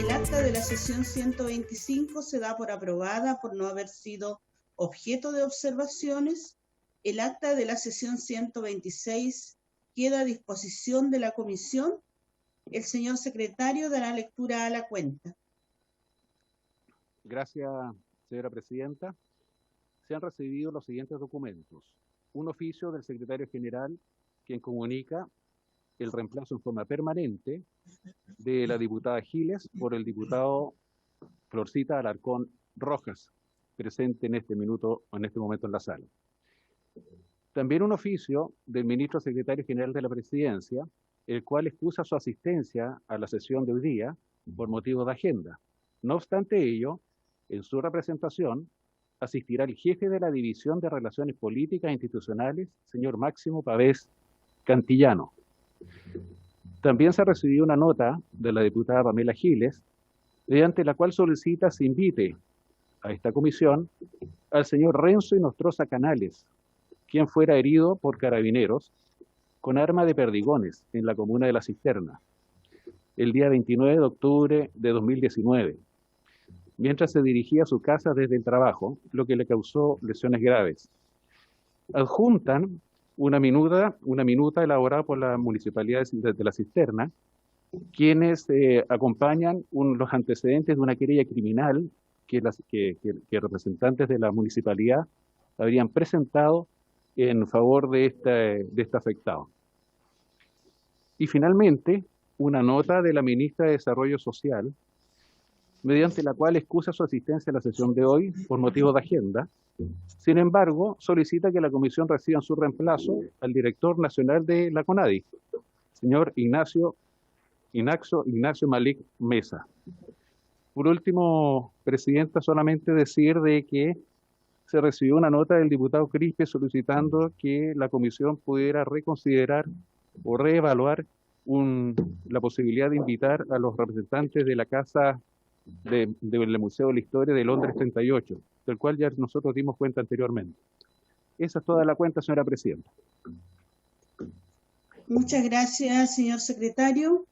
El acta de la sesión 125 se da por aprobada por no haber sido objeto de observaciones. El acta de la sesión 126 queda a disposición de la comisión. El señor secretario dará lectura a la cuenta. Gracias, señora presidenta. Se han recibido los siguientes documentos. Un oficio del secretario general, quien comunica el reemplazo en forma permanente de la diputada Giles por el diputado Florcita Alarcón Rojas, presente en este momento en la sala. También un oficio del ministro secretario general de la presidencia, el cual excusa su asistencia a la sesión de hoy día por motivo de agenda. No obstante ello, en su representación asistirá el jefe de la División de Relaciones Políticas e Institucionales, señor Máximo Pavés Cantillano. También se ha recibido una nota de la diputada Pamela Giles, mediante la cual solicita se invite a esta comisión al señor Renzo Inostroza Canales, quien fuera herido por carabineros con arma de perdigones en la comuna de La Cisterna, el día 29 de octubre de 2019, mientras se dirigía a su casa desde el trabajo, lo que le causó lesiones graves. Adjuntan una minuta elaborada por la Municipalidad de La Cisterna, quienes acompañan los antecedentes de una querella criminal que representantes de la municipalidad habrían presentado en favor de este afectado. Y finalmente, una nota de la ministra de Desarrollo Social, mediante la cual excusa su asistencia a la sesión de hoy por motivo de agenda. Sin embargo, solicita que la comisión reciba en su reemplazo al director nacional de la CONADI, señor Ignacio Malik Mesa. Por último, presidenta, solamente decir de que se recibió una nota del diputado Crispe solicitando que la comisión pudiera reconsiderar o reevaluar la posibilidad de invitar a los representantes de la Casa del Museo de la Historia de Londres 38, del cual ya nosotros dimos cuenta anteriormente. Esa es toda la cuenta, señora presidenta. Muchas gracias, señor secretario.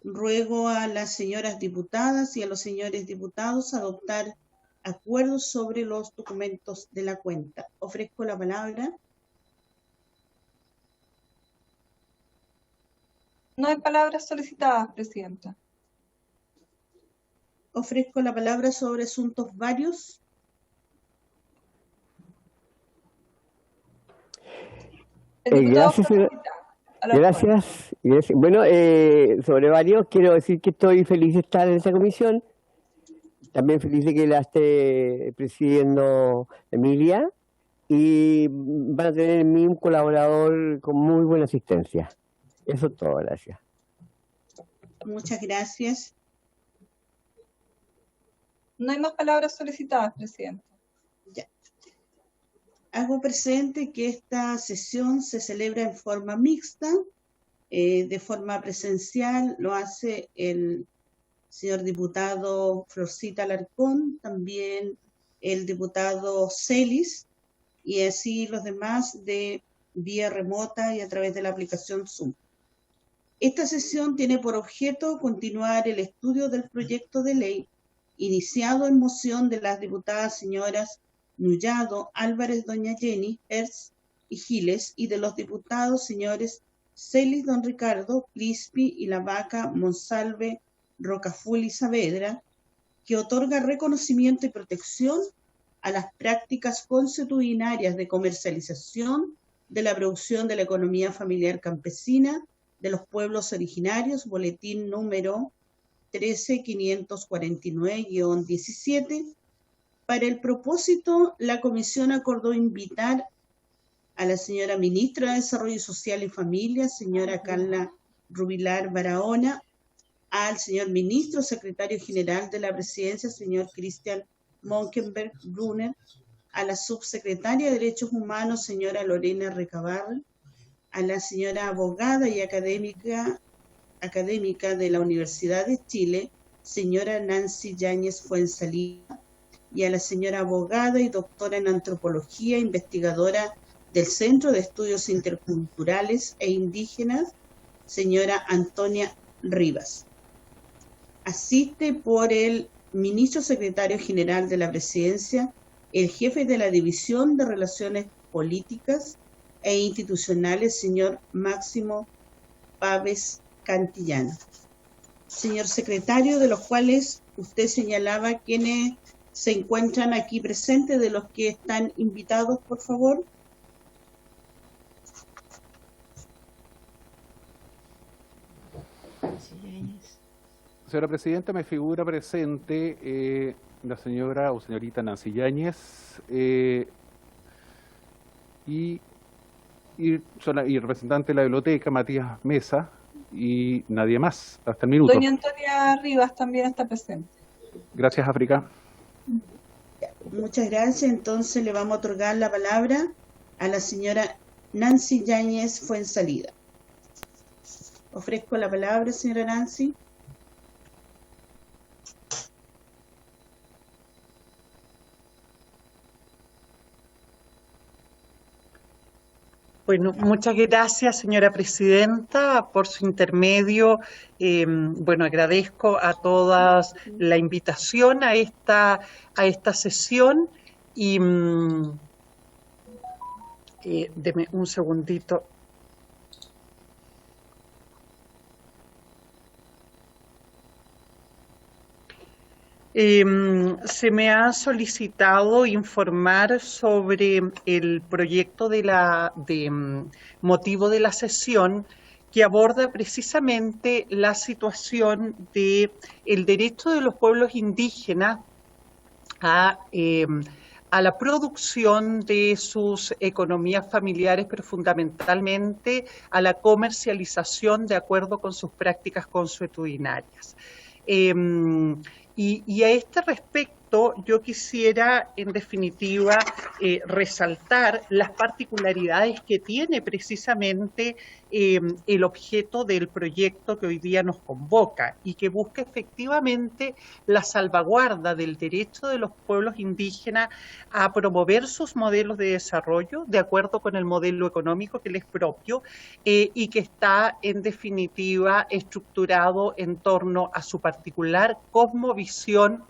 Ruego a las señoras diputadas y a los señores diputados adoptar acuerdos sobre los documentos de la cuenta. Ofrezco la palabra. No hay palabras solicitadas, presidenta. Ofrezco la palabra sobre asuntos varios. Gracias. Bueno, sobre varios, quiero decir que estoy feliz de estar en esta comisión. También feliz de que la esté presidiendo Emilia. Y van a tener en mí un colaborador con muy buena asistencia. Eso es todo, gracias. Muchas gracias. No hay más palabras solicitadas, presidenta. Ya. Hago presente que esta sesión se celebra en forma mixta, de forma presencial, lo hace el señor diputado Florcita Alarcón, también el diputado Celis, y así los demás de vía remota y a través de la aplicación Zoom. Esta sesión tiene por objeto continuar el estudio del proyecto de ley iniciado en moción de las diputadas señoras Nullado, Álvarez, doña Jenny, Hertz y Giles, y de los diputados señores Celis, don Ricardo, Crispi y la Vaca, Monsalve, Rocaful y Saavedra, que otorga reconocimiento y protección a las prácticas consuetudinarias de comercialización de la producción de la economía familiar campesina de los pueblos originarios, boletín número 13549-17. Para el propósito, la comisión acordó invitar a la señora ministra de Desarrollo Social y Familia, señora Carla Rubilar Barahona, al señor ministro secretario general de la presidencia, señor Christian Monkenberg Brunner, a la subsecretaria de Derechos Humanos, señora Lorena Recabarren, a la señora abogada y académica de la Universidad de Chile, señora Nancy Yáñez Fuenzalida, y a la señora abogada y doctora en antropología, investigadora del Centro de Estudios Interculturales e Indígenas, señora Antonia Rivas. asiste por el ministro secretario general de la Presidencia, el jefe de la División de Relaciones Políticas e Institucionales, señor Máximo Pávez Cantillán. Señor secretario, de los cuales usted señalaba quienes se encuentran aquí presentes, de los que están invitados, por favor. Señora Presidenta, me figura presente la señora o señorita Nancy Yáñez y representante de la biblioteca, Matías Mesa, y nadie más, hasta el minuto. Doña Antonia Rivas también está presente. Gracias, África. Muchas gracias. Entonces le vamos a otorgar la palabra a la señora Nancy Yáñez Fuensalida. Ofrezco la palabra, señora Nancy. Bueno, muchas gracias, señora Presidenta, por su intermedio. Bueno, agradezco a todas la invitación a esta sesión y deme un segundito. Se me ha solicitado informar sobre el proyecto de motivo de la sesión que aborda precisamente la situación del derecho de los pueblos indígenas a la producción de sus economías familiares, pero fundamentalmente a la comercialización de acuerdo con sus prácticas consuetudinarias. Y a este respecto yo quisiera, en definitiva, resaltar las particularidades que tiene precisamente el objeto del proyecto que hoy día nos convoca y que busca efectivamente la salvaguarda del derecho de los pueblos indígenas a promover sus modelos de desarrollo de acuerdo con el modelo económico que les es propio y que está, en definitiva, estructurado en torno a su particular cosmovisión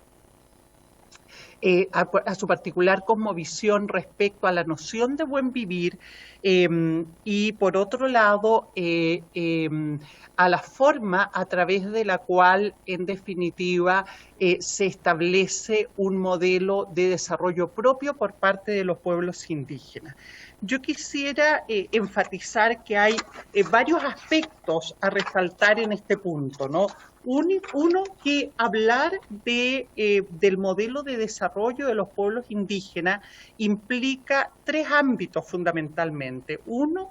respecto a la noción de buen vivir y por otro lado a la forma a través de la cual en definitiva se establece un modelo de desarrollo propio por parte de los pueblos indígenas. Yo quisiera enfatizar que hay varios aspectos a resaltar en este punto, ¿no? Uno, que hablar del modelo de desarrollo de los pueblos indígenas implica tres ámbitos fundamentalmente. Uno,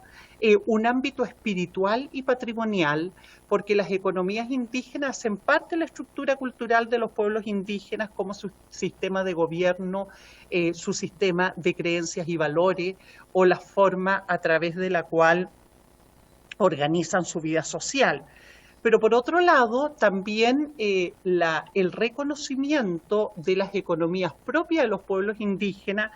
un ámbito espiritual y patrimonial, porque las economías indígenas hacen parte de la estructura cultural de los pueblos indígenas como su sistema de gobierno, su sistema de creencias y valores o la forma a través de la cual organizan su vida social. Pero por otro lado, también el reconocimiento de las economías propias de los pueblos indígenas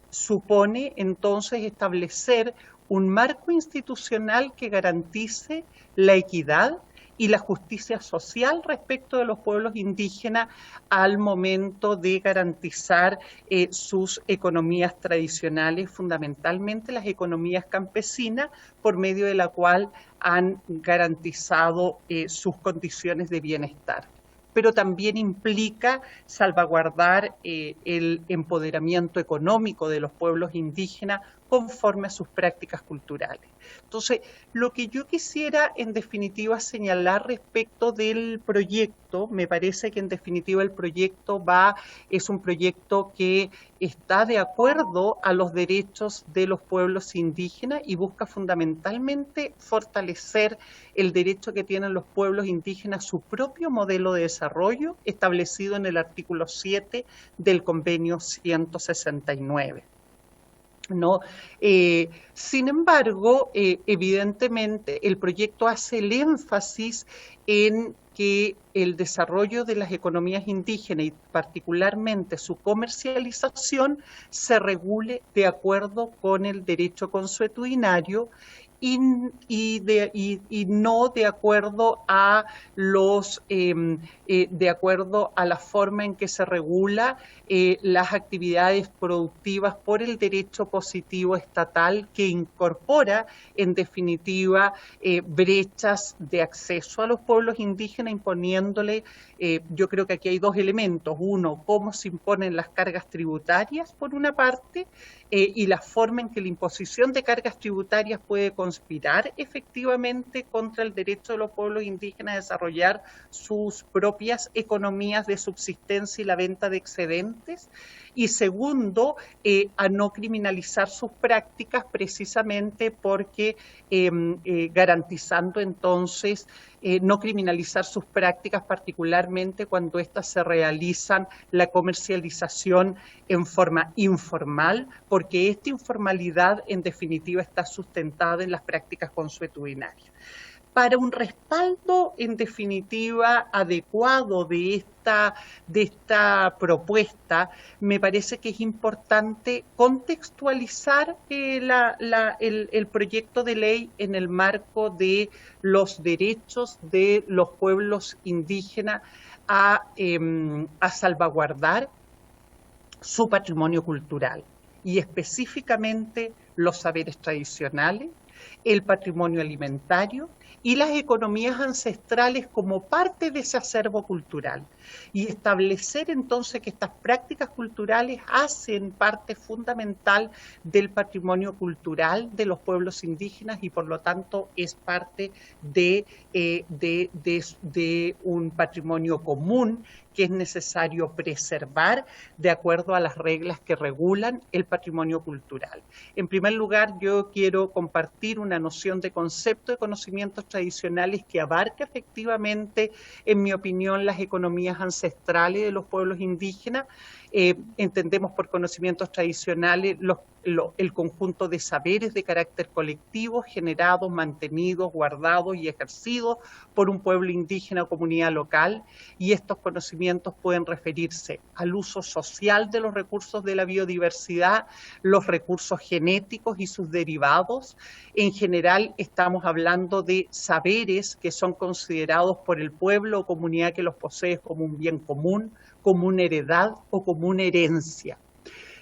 supone entonces establecer un marco institucional que garantice la equidad y la justicia social respecto de los pueblos indígenas al momento de garantizar sus economías tradicionales, fundamentalmente las economías campesinas, por medio de la cual han garantizado sus condiciones de bienestar. Pero también implica salvaguardar el empoderamiento económico de los pueblos indígenas conforme a sus prácticas culturales. Entonces, lo que yo quisiera en definitiva señalar respecto del proyecto, me parece que en definitiva el proyecto es un proyecto que está de acuerdo a los derechos de los pueblos indígenas y busca fundamentalmente fortalecer el derecho que tienen los pueblos indígenas a su propio modelo de desarrollo establecido en el artículo 7 del convenio 169. ¿No? Sin embargo, evidentemente el proyecto hace el énfasis en que el desarrollo de las economías indígenas y particularmente su comercialización se regule de acuerdo con el derecho consuetudinario y no de acuerdo a de acuerdo a la forma en que se regula las actividades productivas por el derecho positivo estatal, que incorpora en definitiva brechas de acceso a los pueblos indígenas, imponiéndole, yo creo que aquí hay dos elementos: uno, cómo se imponen las cargas tributarias por una parte, y la forma en que la imposición de cargas tributarias puede conspirar efectivamente contra el derecho de los pueblos indígenas a desarrollar sus propias economías de subsistencia y la venta de excedentes. Y segundo, a no criminalizar sus prácticas, precisamente porque garantizando entonces no criminalizar sus prácticas, particularmente cuando éstas se realizan la comercialización en forma informal, porque esta informalidad en definitiva está sustentada en las prácticas consuetudinarias. Para un respaldo, en definitiva, adecuado de esta propuesta, me parece que es importante contextualizar el proyecto de ley en el marco de los derechos de los pueblos indígenas a salvaguardar su patrimonio cultural, y específicamente los saberes tradicionales, el patrimonio alimentario y las economías ancestrales como parte de ese acervo cultural, y establecer entonces que estas prácticas culturales hacen parte fundamental del patrimonio cultural de los pueblos indígenas y por lo tanto es parte de un patrimonio común que es necesario preservar de acuerdo a las reglas que regulan el patrimonio cultural. En primer lugar, yo quiero compartir una noción de concepto de conocimientos tradicionales que abarca efectivamente, en mi opinión, las economías ancestrales de los pueblos indígenas. Entendemos por conocimientos tradicionales el conjunto de saberes de carácter colectivo generados, mantenidos, guardados y ejercidos por un pueblo indígena o comunidad local, y estos conocimientos pueden referirse al uso social de los recursos de la biodiversidad, los recursos genéticos y sus derivados. En general estamos hablando de saberes que son considerados por el pueblo o comunidad que los posee como un bien común, como una heredad o como una herencia.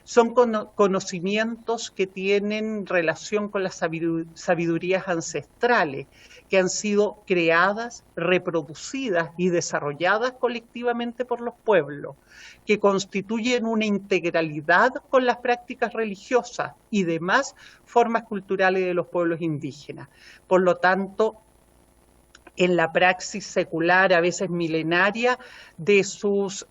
Son conocimientos que tienen relación con las sabidurías ancestrales, que han sido creadas, reproducidas y desarrolladas colectivamente por los pueblos, que constituyen una integralidad con las prácticas religiosas y demás formas culturales de los pueblos indígenas. Por lo tanto, en la praxis secular, a veces milenaria, de sus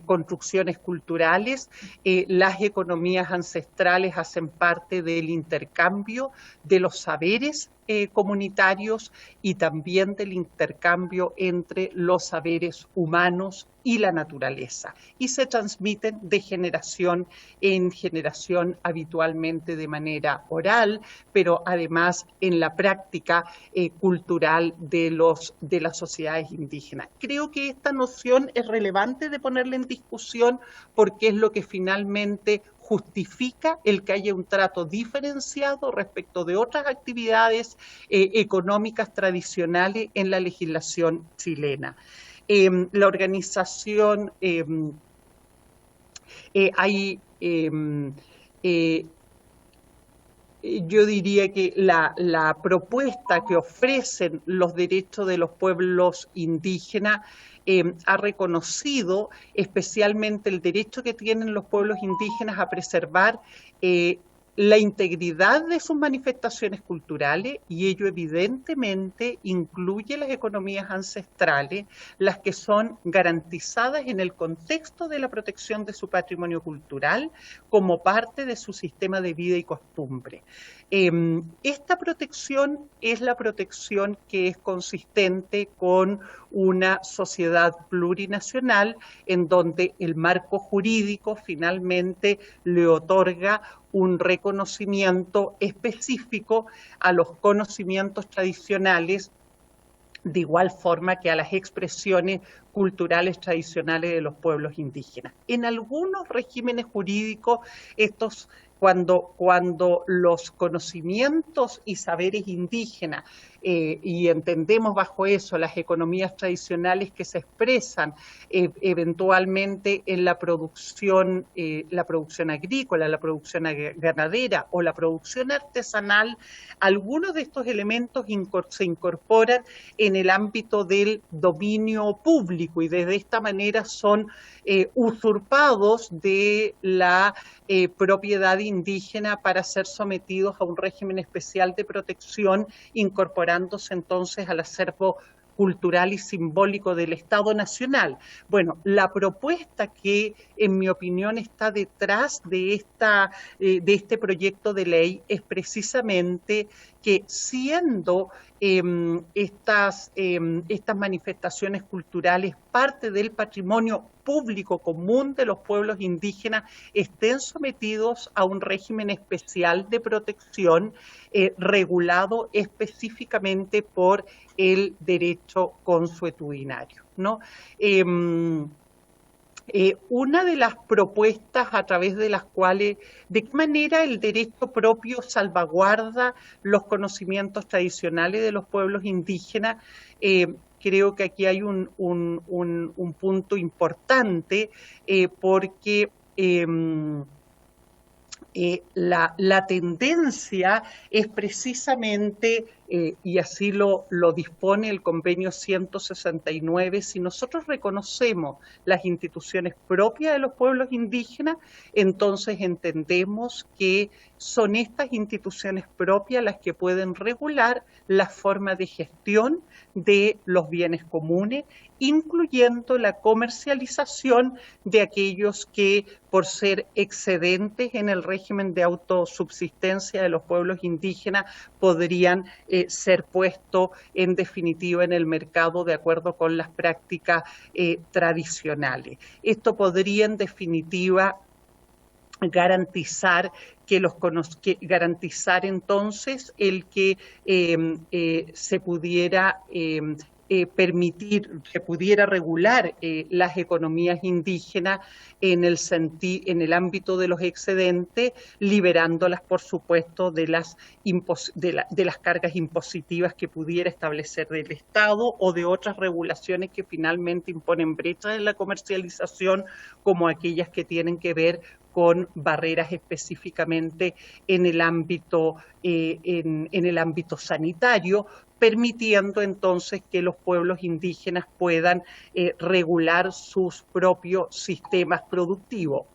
construcciones culturales, las economías ancestrales hacen parte del intercambio de los saberes comunitarios y también del intercambio entre los saberes humanos y la naturaleza, y se transmiten de generación en generación, habitualmente de manera oral, pero además en la práctica cultural de las sociedades indígenas. Creo que esta noción es relevante de ponerla en discusión porque es lo que finalmente justifica el que haya un trato diferenciado respecto de otras actividades económicas tradicionales en la legislación chilena. La organización, yo diría que la propuesta que ofrecen los derechos de los pueblos indígenas ha reconocido especialmente el derecho que tienen los pueblos indígenas a preservar la integridad de sus manifestaciones culturales, y ello evidentemente incluye las economías ancestrales, las que son garantizadas en el contexto de la protección de su patrimonio cultural como parte de su sistema de vida y costumbre. Esta protección es la protección que es consistente con una sociedad plurinacional en donde el marco jurídico finalmente le otorga un reconocimiento específico a los conocimientos tradicionales, de igual forma que a las expresiones culturales tradicionales de los pueblos indígenas. En algunos regímenes jurídicos estos cuando los conocimientos y saberes indígenas, y entendemos bajo eso las economías tradicionales que se expresan eventualmente en la producción agrícola, la producción ganadera o la producción artesanal, algunos de estos elementos se incorporan en el ámbito del dominio público y desde esta manera son usurpados de la propiedad indígena para ser sometidos a un régimen especial de protección, incorporándose entonces al acervo cultural y simbólico del Estado Nacional. Bueno, la propuesta que, en mi opinión, está detrás de este proyecto de ley es precisamente que, siendo estas manifestaciones culturales parte del patrimonio público común de los pueblos indígenas, estén sometidos a un régimen especial de protección regulado específicamente por el derecho consuetudinario, ¿no? Una de las propuestas a través de las cuales, de qué manera el derecho propio salvaguarda los conocimientos tradicionales de los pueblos indígenas, creo que aquí hay un punto importante porque la tendencia es precisamente, y así lo dispone el convenio 169, si nosotros reconocemos las instituciones propias de los pueblos indígenas, entonces entendemos que son estas instituciones propias las que pueden regular la forma de gestión de los bienes comunes, incluyendo la comercialización de aquellos que, por ser excedentes en el régimen de autosubsistencia de los pueblos indígenas, podrían ser puestos en definitiva en el mercado de acuerdo con las prácticas tradicionales. Esto podría en definitiva garantizar entonces el que se pudiera se pudiera regular las economías indígenas en el ámbito de los excedentes, liberándolas, por supuesto, de las cargas impositivas que pudiera establecer el Estado o de otras regulaciones que finalmente imponen brechas en la comercialización, como aquellas que tienen que ver con barreras específicamente en el ámbito sanitario, permitiendo entonces que los pueblos indígenas puedan regular sus propios sistemas productivos.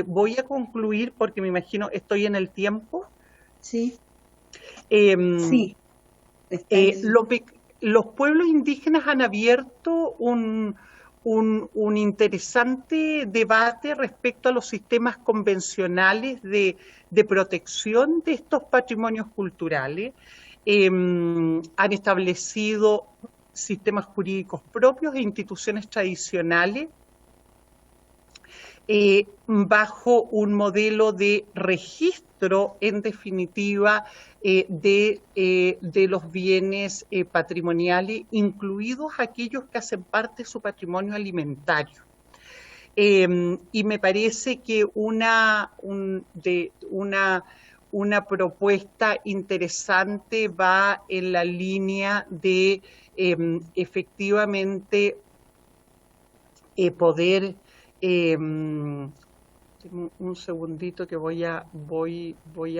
Voy a concluir porque me imagino, ¿estoy en el tiempo? Sí. Sí. Los pueblos indígenas han abierto un interesante debate respecto a los sistemas convencionales de protección de estos patrimonios culturales. Han establecido sistemas jurídicos propios e instituciones tradicionales bajo un modelo de registro, en definitiva, de los bienes patrimoniales, incluidos aquellos que hacen parte de su patrimonio alimentario. Y me parece que una propuesta interesante va en la línea de efectivamente poder, un segundito que voy a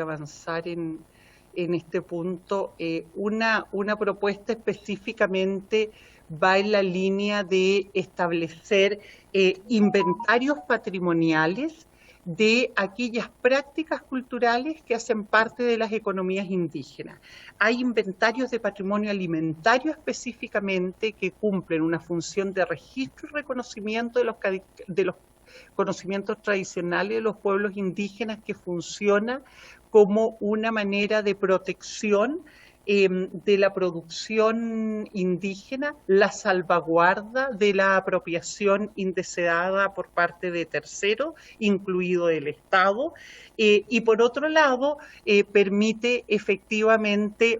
avanzar en este punto, una propuesta específicamente va en la línea de establecer inventarios patrimoniales de aquellas prácticas culturales que hacen parte de las economías indígenas. Hay inventarios de patrimonio alimentario específicamente que cumplen una función de registro y reconocimiento de los conocimientos tradicionales de los pueblos indígenas, que funciona como una manera de protección de la producción indígena, la salvaguarda de la apropiación indeseada por parte de terceros, incluido el Estado, y por otro lado permite efectivamente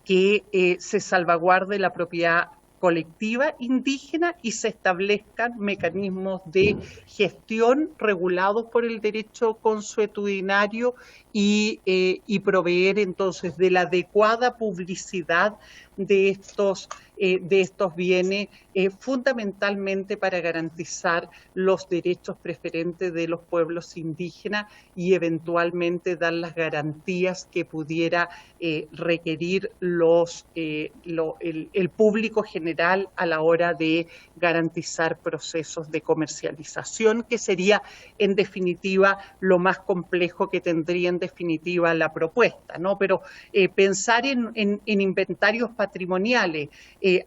que se salvaguarde la propiedad colectiva indígena y se establezcan mecanismos de gestión regulados por el derecho consuetudinario y proveer entonces de la adecuada publicidad de estos bienes, fundamentalmente para garantizar los derechos preferentes de los pueblos indígenas y eventualmente dar las garantías que pudiera requerir el público general a la hora de garantizar procesos de comercialización, que sería en definitiva lo más complejo que tendría en definitiva la propuesta, ¿no? Pero pensar en inventarios patrimoniales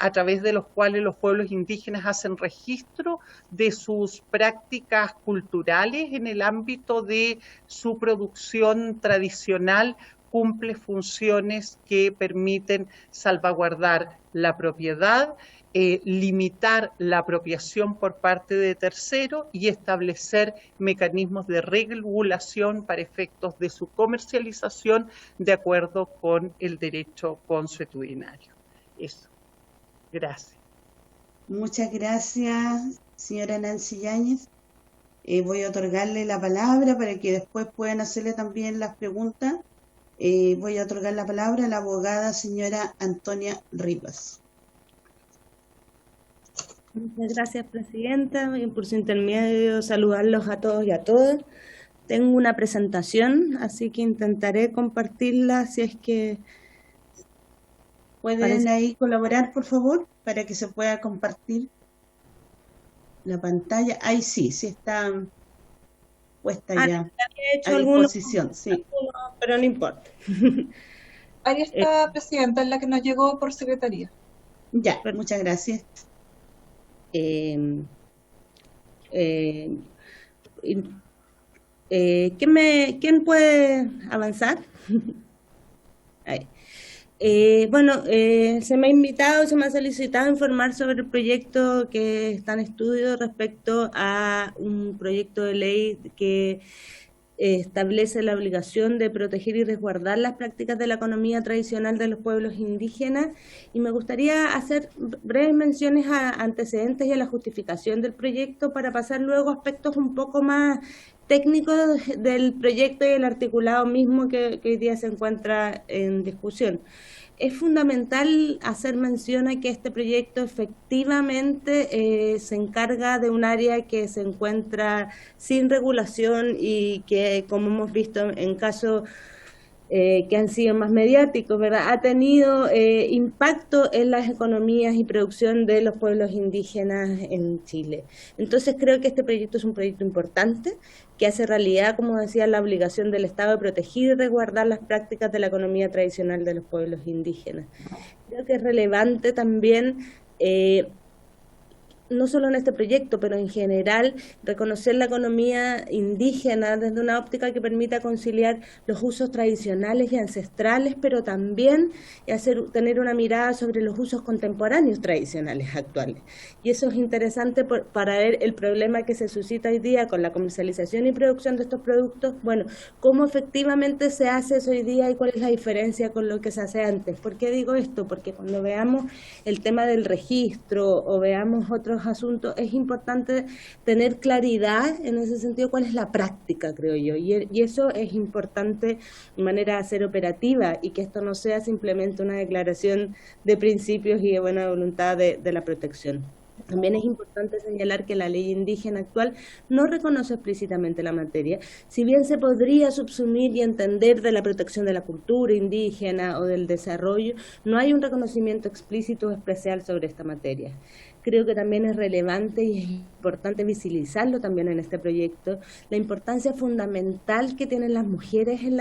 a través de los cuales los pueblos indígenas hacen registro de sus prácticas culturales en el ámbito de su producción tradicional, cumple funciones que permiten salvaguardar la propiedad, limitar la apropiación por parte de terceros y establecer mecanismos de regulación para efectos de su comercialización de acuerdo con el derecho consuetudinario. Eso. Gracias. Muchas gracias, señora Nancy Yáñez. Voy a otorgarle la palabra para que después puedan hacerle también las preguntas. Voy a otorgar la palabra a la abogada señora Antonia Rivas. Muchas gracias, presidenta. Por su intermedio, saludarlos a todos y a todas. Tengo una presentación, así que intentaré compartirla si es que... ¿Pueden ahí colaborar, por favor, para que se pueda compartir la pantalla? Ahí sí está puesta ya a disposición, sí. Pero no importa. Ahí está, presidenta, en la que nos llegó por secretaría. Ya, muchas gracias. ¿Quién puede avanzar? Ahí. Se me ha invitado, se me ha solicitado informar sobre el proyecto que está en estudio respecto a un proyecto de ley que establece la obligación de proteger y resguardar las prácticas de la economía tradicional de los pueblos indígenas, y me gustaría hacer breves menciones a antecedentes y a la justificación del proyecto para pasar luego a aspectos un poco más técnicos del proyecto y el articulado mismo que hoy día se encuentra en discusión. Es fundamental hacer mención a que este proyecto efectivamente se encarga de un área que se encuentra sin regulación y que, como hemos visto en casos que han sido más mediáticos, ¿verdad?, ha tenido impacto en las economías y producción de los pueblos indígenas en Chile. Entonces creo que este proyecto es un proyecto importante que hace realidad, como decía, la obligación del Estado de proteger y resguardar las prácticas de la economía tradicional de los pueblos indígenas. Creo que es relevante también, no solo en este proyecto, pero en general, reconocer la economía indígena desde una óptica que permita conciliar los usos tradicionales y ancestrales, pero también tener una mirada sobre los usos contemporáneos tradicionales actuales. Y eso es interesante para ver el problema que se suscita hoy día con la comercialización y producción de estos productos. Bueno, cómo efectivamente se hace eso hoy día y cuál es la diferencia con lo que se hace antes. ¿Por qué digo esto? Porque cuando veamos el tema del registro o veamos otros asuntos, es importante tener claridad en ese sentido cuál es la práctica, creo yo, y eso es importante de manera de ser operativa y que esto no sea simplemente una declaración de principios y de buena voluntad de la protección. También es importante señalar que la ley indígena actual no reconoce explícitamente la materia, si bien se podría subsumir y entender de la protección de la cultura indígena o del desarrollo, no hay un reconocimiento explícito o especial sobre esta materia. Creo que también es relevante y es importante visibilizarlo también en este proyecto, la importancia fundamental que tienen las mujeres en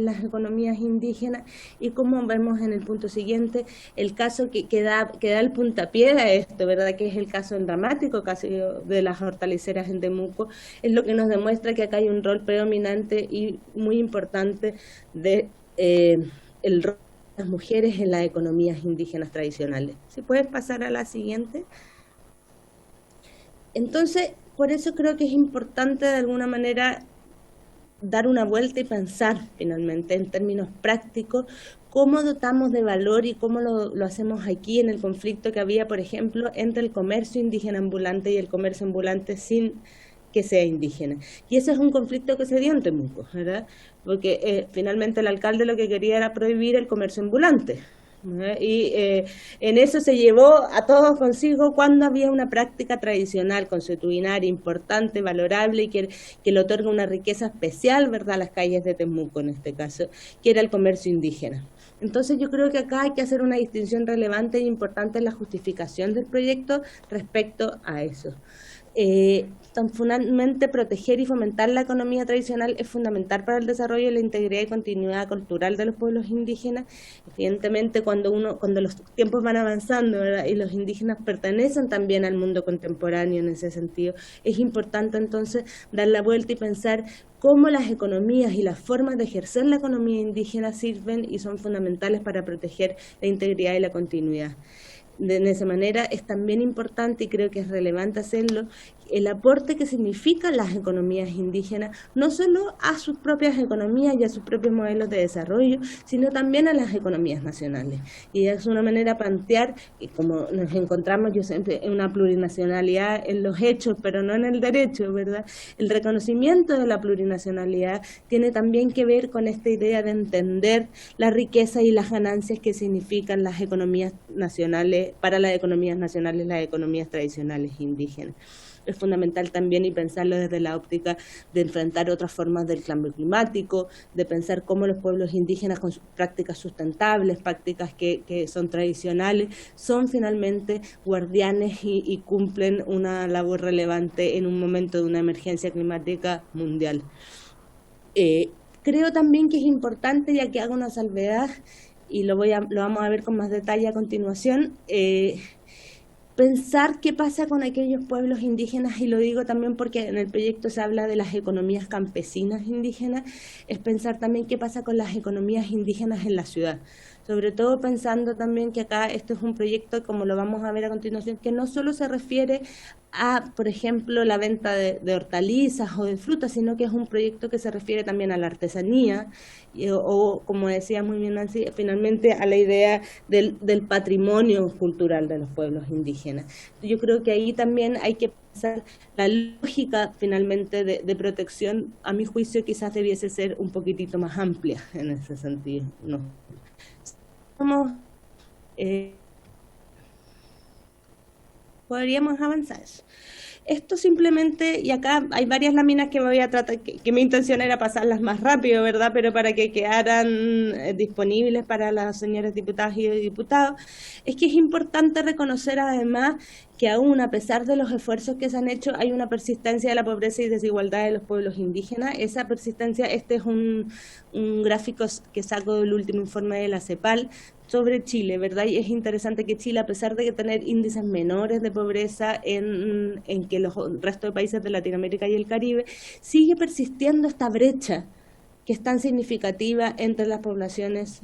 las economías indígenas y como vemos en el punto siguiente, el caso que da el puntapié a esto, ¿verdad?, que es el caso emblemático casi de las hortaliceras en Temuco, es lo que nos demuestra que acá hay un rol predominante y muy importante de el rol las mujeres en las economías indígenas tradicionales. ¿Si puedes pasar a la siguiente? Entonces, por eso creo que es importante de alguna manera dar una vuelta y pensar finalmente en términos prácticos cómo dotamos de valor y cómo lo hacemos aquí en el conflicto que había, por ejemplo, entre el comercio indígena ambulante y el comercio ambulante sin que sea indígena. Y ese es un conflicto que se dio en Temuco, ¿verdad? Porque finalmente el alcalde lo que quería era prohibir el comercio ambulante. Y en eso se llevó a todos consigo cuando había una práctica tradicional consuetudinaria importante, valorable y que le otorga una riqueza especial, ¿verdad?, a las calles de Temuco en este caso, que era el comercio indígena. Entonces yo creo que acá hay que hacer una distinción relevante e importante en la justificación del proyecto respecto a eso. Fundamentalmente proteger y fomentar la economía tradicional es fundamental para el desarrollo y la integridad y continuidad cultural de los pueblos indígenas. Evidentemente cuando los tiempos van avanzando, ¿verdad?, y los indígenas pertenecen también al mundo contemporáneo en ese sentido, es importante entonces dar la vuelta y pensar cómo las economías y las formas de ejercer la economía indígena sirven y son fundamentales para proteger la integridad y la continuidad. De esa manera es también importante, y creo que es relevante hacerlo, el aporte que significan las economías indígenas, no solo a sus propias economías y a sus propios modelos de desarrollo, sino también a las economías nacionales. Y es una manera de plantear, como nos encontramos yo siempre, en una plurinacionalidad en los hechos, pero no en el derecho, ¿verdad? El reconocimiento de la plurinacionalidad tiene también que ver con esta idea de entender la riqueza y las ganancias que significan las economías nacionales, para las economías nacionales, las economías tradicionales indígenas. Es fundamental también y pensarlo desde la óptica de enfrentar otras formas del cambio climático, de pensar cómo los pueblos indígenas con sus prácticas sustentables, prácticas que son tradicionales, son finalmente guardianes y cumplen una labor relevante en un momento de una emergencia climática mundial. Creo también que es importante, ya que hago una salvedad, y lo vamos a ver con más detalle a continuación, pensar qué pasa con aquellos pueblos indígenas, y lo digo también porque en el proyecto se habla de las economías campesinas indígenas, es pensar también qué pasa con las economías indígenas en la ciudad. Sobre todo pensando también que acá esto es un proyecto, como lo vamos a ver a continuación, que no solo se refiere a, por ejemplo, la venta de hortalizas o de frutas, sino que es un proyecto que se refiere también a la artesanía o, como decía muy bien Nancy, finalmente a la idea del patrimonio cultural de los pueblos indígenas. Yo creo que ahí también hay que pensar la lógica finalmente de protección, a mi juicio quizás debiese ser un poquitito más amplia en ese sentido, ¿no? Podríamos avanzar. Esto simplemente, y acá hay varias láminas que me voy a tratar, que mi intención era pasarlas más rápido, ¿verdad? Pero para que quedaran disponibles para las señoras diputadas y diputados, es que es importante reconocer además que aún a pesar de los esfuerzos que se han hecho, hay una persistencia de la pobreza y desigualdad de los pueblos indígenas. Esa persistencia, este es un gráfico que saco del último informe de la CEPAL sobre Chile, ¿verdad? Y es interesante que Chile, a pesar de tener índices menores de pobreza en que los restos de países de Latinoamérica y el Caribe, sigue persistiendo esta brecha que es tan significativa entre las poblaciones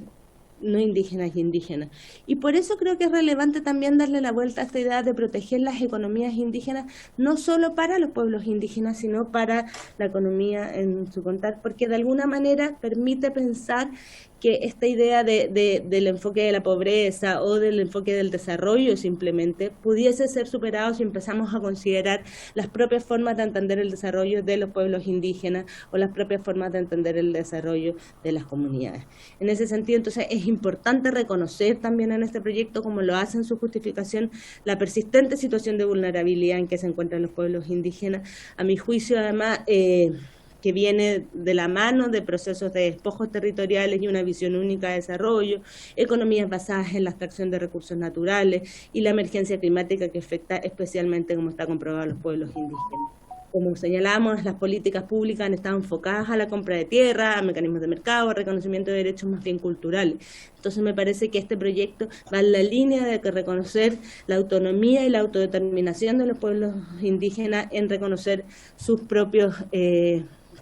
no indígenas y indígenas. Y por eso creo que es relevante también darle la vuelta a esta idea de proteger las economías indígenas, no solo para los pueblos indígenas, sino para la economía en su contar, porque de alguna manera permite pensar que esta idea del enfoque de la pobreza o del enfoque del desarrollo simplemente pudiese ser superado si empezamos a considerar las propias formas de entender el desarrollo de los pueblos indígenas o las propias formas de entender el desarrollo de las comunidades. En ese sentido, entonces, es importante reconocer también en este proyecto, como lo hace en su justificación, la persistente situación de vulnerabilidad en que se encuentran los pueblos indígenas. A mi juicio, además, que viene de la mano de procesos de despojos territoriales y una visión única de desarrollo, economías basadas en la extracción de recursos naturales y la emergencia climática que afecta especialmente, como está comprobado, a los pueblos indígenas. Como señalamos, las políticas públicas han estado enfocadas a la compra de tierra, a mecanismos de mercado, a reconocimiento de derechos más bien culturales. Entonces me parece que este proyecto va en la línea de que reconocer la autonomía y la autodeterminación de los pueblos indígenas en reconocer sus propios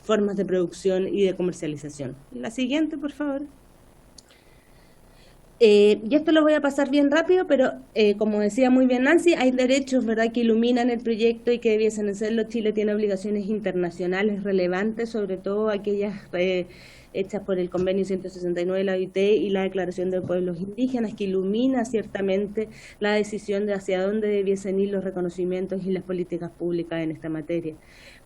formas de producción y de comercialización. La siguiente, por favor. Y esto lo voy a pasar bien rápido, pero como decía muy bien Nancy, hay derechos, ¿verdad?, que iluminan el proyecto y que debiesen hacerlo. Chile tiene obligaciones internacionales relevantes, sobre todo aquellas hechas por el Convenio 169 de la OIT y la Declaración de Pueblos Indígenas, que ilumina ciertamente la decisión de hacia dónde debiesen ir los reconocimientos y las políticas públicas en esta materia.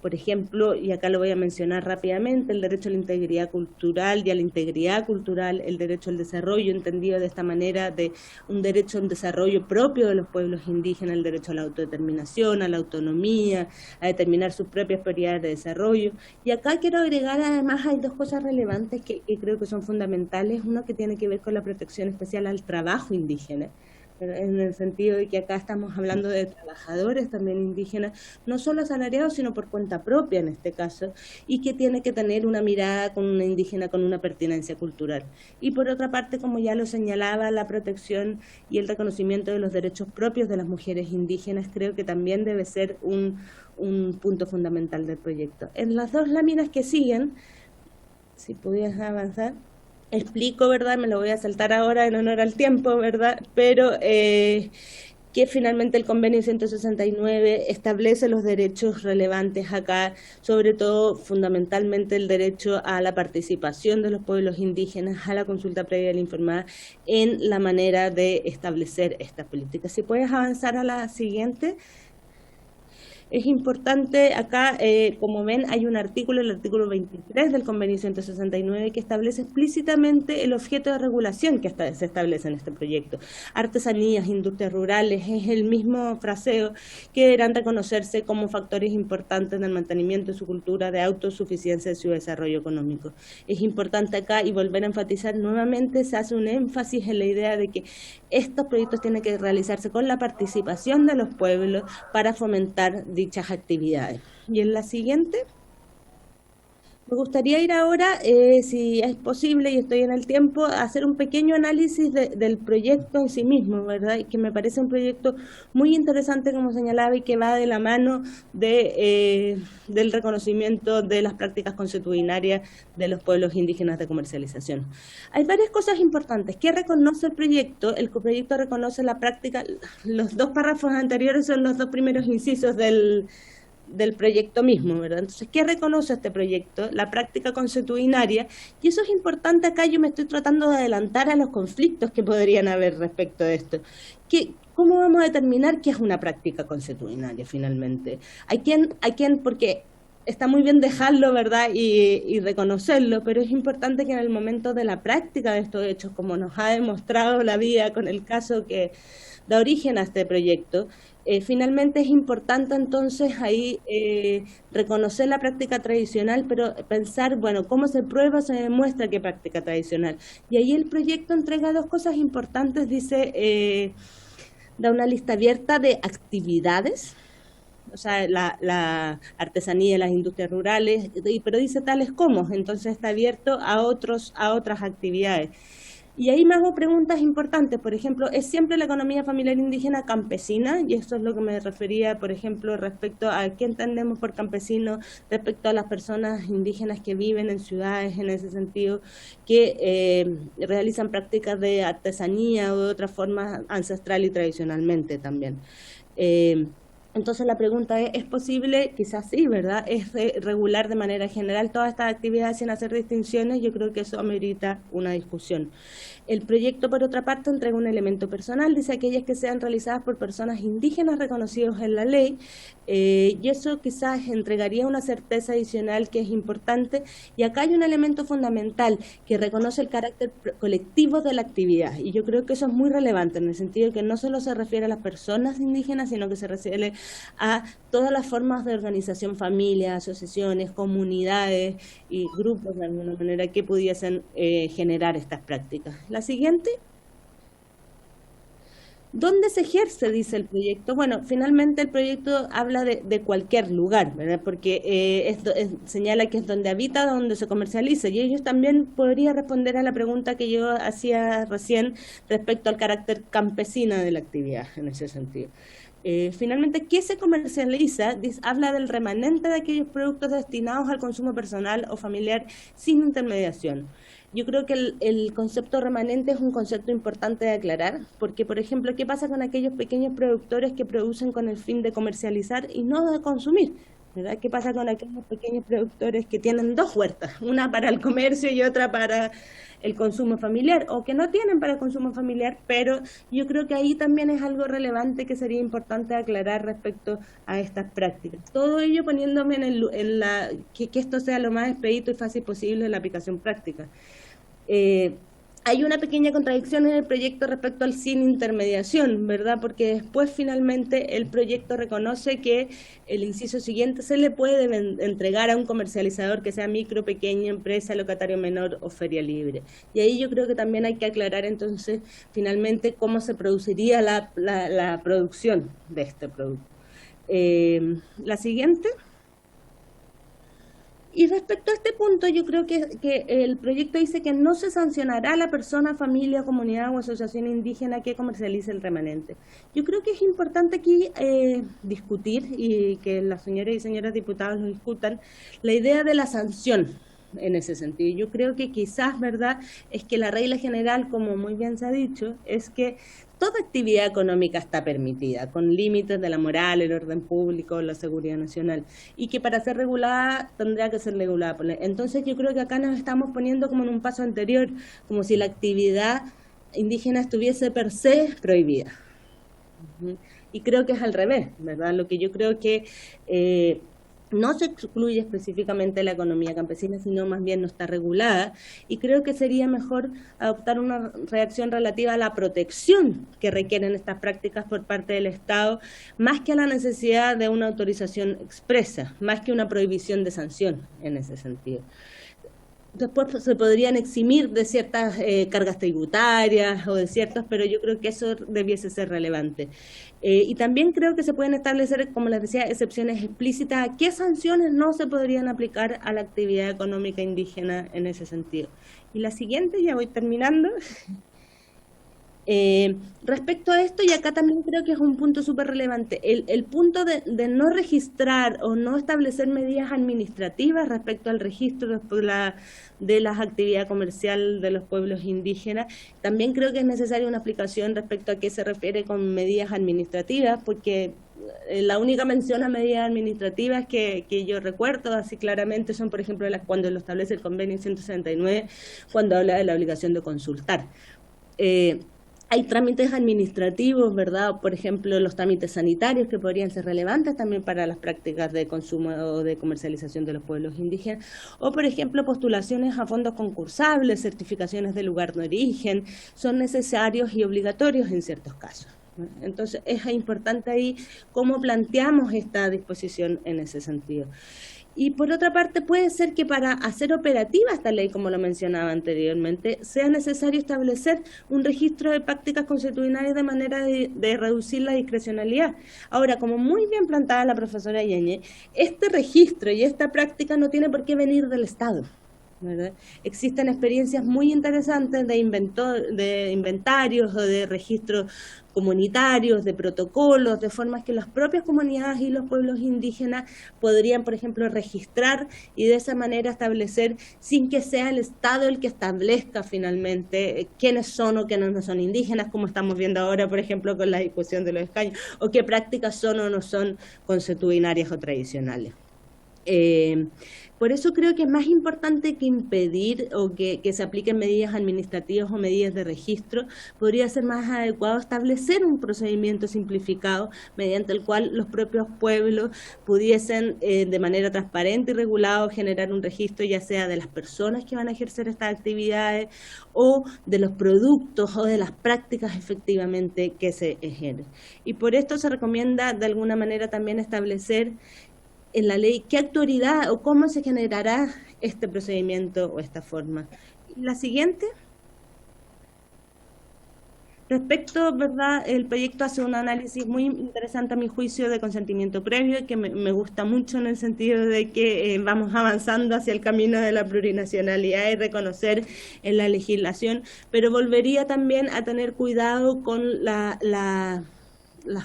Por ejemplo, y acá lo voy a mencionar rápidamente, el derecho a la integridad cultural y a la integridad cultural, el derecho al desarrollo, entendido de esta manera de un derecho a un desarrollo propio de los pueblos indígenas, el derecho a la autodeterminación, a la autonomía, a determinar sus propias prioridades de desarrollo. Y acá quiero agregar, además, hay dos cosas relevantes que creo que son fundamentales. Uno que tiene que ver con la protección especial al trabajo indígena, en el sentido de que acá estamos hablando de trabajadores también indígenas, no solo asalariados, sino por cuenta propia en este caso, y que tiene que tener una mirada con una indígena con una pertinencia cultural. Y por otra parte, como ya lo señalaba, la protección y el reconocimiento de los derechos propios de las mujeres indígenas creo que también debe ser un punto fundamental del proyecto. En las dos láminas que siguen, si pudieras avanzar, explico, ¿verdad? Me lo voy a saltar ahora en honor al tiempo, ¿verdad? Pero que finalmente el Convenio 169 establece los derechos relevantes acá, sobre todo fundamentalmente el derecho a la participación de los pueblos indígenas, a la consulta previa y la informada, en la manera de establecer estas políticas. Si puedes avanzar a la siguiente. Es importante acá, como ven, hay un artículo, el artículo 23 del Convenio 169, que establece explícitamente el objeto de regulación que se establece en este proyecto. Artesanías, industrias rurales, es el mismo fraseo que deberán reconocerse como factores importantes del mantenimiento de su cultura de autosuficiencia y su desarrollo económico. Es importante acá, y volver a enfatizar nuevamente, se hace un énfasis en la idea de que estos proyectos tienen que realizarse con la participación de los pueblos para fomentar dichas actividades. Y en la siguiente, me gustaría ir ahora, si es posible y estoy en el tiempo, a hacer un pequeño análisis del proyecto en sí mismo, ¿verdad? Y que me parece un proyecto muy interesante, como señalaba, y que va de la mano del reconocimiento de las prácticas consuetudinarias de los pueblos indígenas de comercialización. Hay varias cosas importantes. ¿Qué reconoce el proyecto? El proyecto reconoce la práctica, los dos párrafos anteriores son los dos primeros incisos del proyecto mismo, ¿verdad? Entonces, ¿qué reconoce este proyecto? La práctica consuetudinaria, y eso es importante acá. Yo me estoy tratando de adelantar a los conflictos que podrían haber respecto de esto. ¿Cómo vamos a determinar qué es una práctica consuetudinaria finalmente? Hay quien, porque está muy bien dejarlo, ¿verdad? Y reconocerlo, pero es importante que en el momento de la práctica de estos hechos, como nos ha demostrado la vida con el caso que da origen a este proyecto, finalmente es importante entonces ahí reconocer la práctica tradicional, pero pensar, bueno, ¿cómo se prueba, se demuestra qué práctica tradicional? Y ahí el proyecto entrega dos cosas importantes, dice, da una lista abierta de actividades, o sea, la artesanía, las industrias rurales, pero dice tales como, entonces está abierto a otras actividades. Y ahí me hago preguntas importantes, por ejemplo, ¿es siempre la economía familiar indígena campesina? Y eso es lo que me refería, por ejemplo, respecto a qué entendemos por campesino, respecto a las personas indígenas que viven en ciudades, en ese sentido, que realizan prácticas de artesanía o de otra forma ancestral y tradicionalmente también. Entonces la pregunta ¿es posible? Quizás sí, ¿verdad? ¿Es regular de manera general todas estas actividades sin hacer distinciones? Yo creo que eso amerita una discusión. El proyecto, por otra parte, entrega un elemento personal, dice aquellas que sean realizadas por personas indígenas reconocidos en la ley, y eso quizás entregaría una certeza adicional que es importante, y acá hay un elemento fundamental que reconoce el carácter colectivo de la actividad, y yo creo que eso es muy relevante, en el sentido de que no solo se refiere a las personas indígenas, sino que se refiere a todas las formas de organización, familias, asociaciones, comunidades y grupos de alguna manera que pudiesen generar estas prácticas. La siguiente. ¿Dónde se ejerce? Dice el proyecto. Bueno, finalmente el proyecto habla de cualquier lugar, ¿verdad? Porque señala que es donde habita, donde se comercializa. Y ellos también podría responder a la pregunta que yo hacía recién respecto al carácter campesino de la actividad, en ese sentido. Finalmente, ¿qué se comercializa? Habla del remanente de aquellos productos destinados al consumo personal o familiar sin intermediación. Yo creo que el concepto remanente es un concepto importante de aclarar, porque, por ejemplo, ¿qué pasa con aquellos pequeños productores que producen con el fin de comercializar y no de consumir? ¿verdad? ¿Qué pasa con aquellos pequeños productores que tienen dos huertas, una para el comercio y otra para el consumo familiar, o que no tienen para el consumo familiar? Pero yo creo que ahí también es algo relevante que sería importante aclarar respecto a estas prácticas. Todo ello poniéndome que esto sea lo más expedito y fácil posible en la aplicación práctica. Hay una pequeña contradicción en el proyecto respecto al sin intermediación, ¿verdad? Porque después finalmente el proyecto reconoce que el inciso siguiente se le puede entregar a un comercializador que sea micro, pequeña empresa, locatario menor o feria libre. Y ahí yo creo que también hay que aclarar entonces finalmente cómo se produciría la producción de este producto. La siguiente. Y respecto a este punto, yo creo que el proyecto dice que no se sancionará a la persona, familia, comunidad o asociación indígena que comercialice el remanente. Yo creo que es importante aquí discutir, y que las señoras y señores diputados lo discutan, la idea de la sanción en ese sentido. Yo creo que quizás, ¿verdad?, es que la regla general, como muy bien se ha dicho, es que toda actividad económica está permitida, con límites de la moral, el orden público, la seguridad nacional, y que para ser regulada tendrá que ser regulada por ley. Entonces yo creo que acá nos estamos poniendo como en un paso anterior, como si la actividad indígena estuviese per se prohibida. Y creo que es al revés, ¿verdad? Lo que yo creo que no se excluye específicamente la economía campesina, sino más bien no está regulada, y creo que sería mejor adoptar una reacción relativa a la protección que requieren estas prácticas por parte del Estado, más que a la necesidad de una autorización expresa, más que una prohibición de sanción en ese sentido. Después se podrían eximir de ciertas cargas tributarias o de ciertas, pero yo creo que eso debiese ser relevante. Y también creo que se pueden establecer, como les decía, excepciones explícitas a qué sanciones no se podrían aplicar a la actividad económica indígena en ese sentido. Y la siguiente, ya voy terminando. Respecto a esto, y acá también creo que es un punto súper relevante, el punto de no registrar o no establecer medidas administrativas respecto al registro de las actividades comerciales de los pueblos indígenas, también creo que es necesaria una explicación respecto a qué se refiere con medidas administrativas, porque la única mención a medidas administrativas que yo recuerdo así claramente son, por ejemplo, cuando lo establece el convenio 169, cuando habla de la obligación de consultar. Hay trámites administrativos, ¿verdad? Por ejemplo, los trámites sanitarios que podrían ser relevantes también para las prácticas de consumo o de comercialización de los pueblos indígenas. O, por ejemplo, postulaciones a fondos concursables, certificaciones de lugar de origen, son necesarios y obligatorios en ciertos casos. Entonces, es importante ahí cómo planteamos esta disposición en ese sentido. Y por otra parte, puede ser que para hacer operativa esta ley, como lo mencionaba anteriormente, sea necesario establecer un registro de prácticas consuetudinarias de manera de reducir la discrecionalidad. Ahora, como muy bien planteaba la profesora Yañez, este registro y esta práctica no tiene por qué venir del Estado, ¿verdad? Existen experiencias muy interesantes de inventarios o de registros comunitarios, de protocolos, de formas que las propias comunidades y los pueblos indígenas podrían, por ejemplo, registrar y de esa manera establecer, sin que sea el Estado el que establezca finalmente quiénes son o quiénes no son indígenas, como estamos viendo ahora, por ejemplo, con la discusión de los escaños, o qué prácticas son o no son consuetudinarias o tradicionales. Por eso creo que es más importante que impedir o que se apliquen medidas administrativas o medidas de registro. Podría ser más adecuado establecer un procedimiento simplificado mediante el cual los propios pueblos pudiesen de manera transparente y regulada generar un registro, ya sea de las personas que van a ejercer estas actividades o de los productos o de las prácticas efectivamente que se ejercen. Y por esto se recomienda de alguna manera también establecer en la ley qué autoridad o cómo se generará este procedimiento o esta forma. La siguiente. Respecto, ¿verdad? El proyecto hace un análisis muy interesante a mi juicio de consentimiento previo, que me gusta mucho en el sentido de que vamos avanzando hacia el camino de la plurinacionalidad y reconocer en la legislación, pero volvería también a tener cuidado con las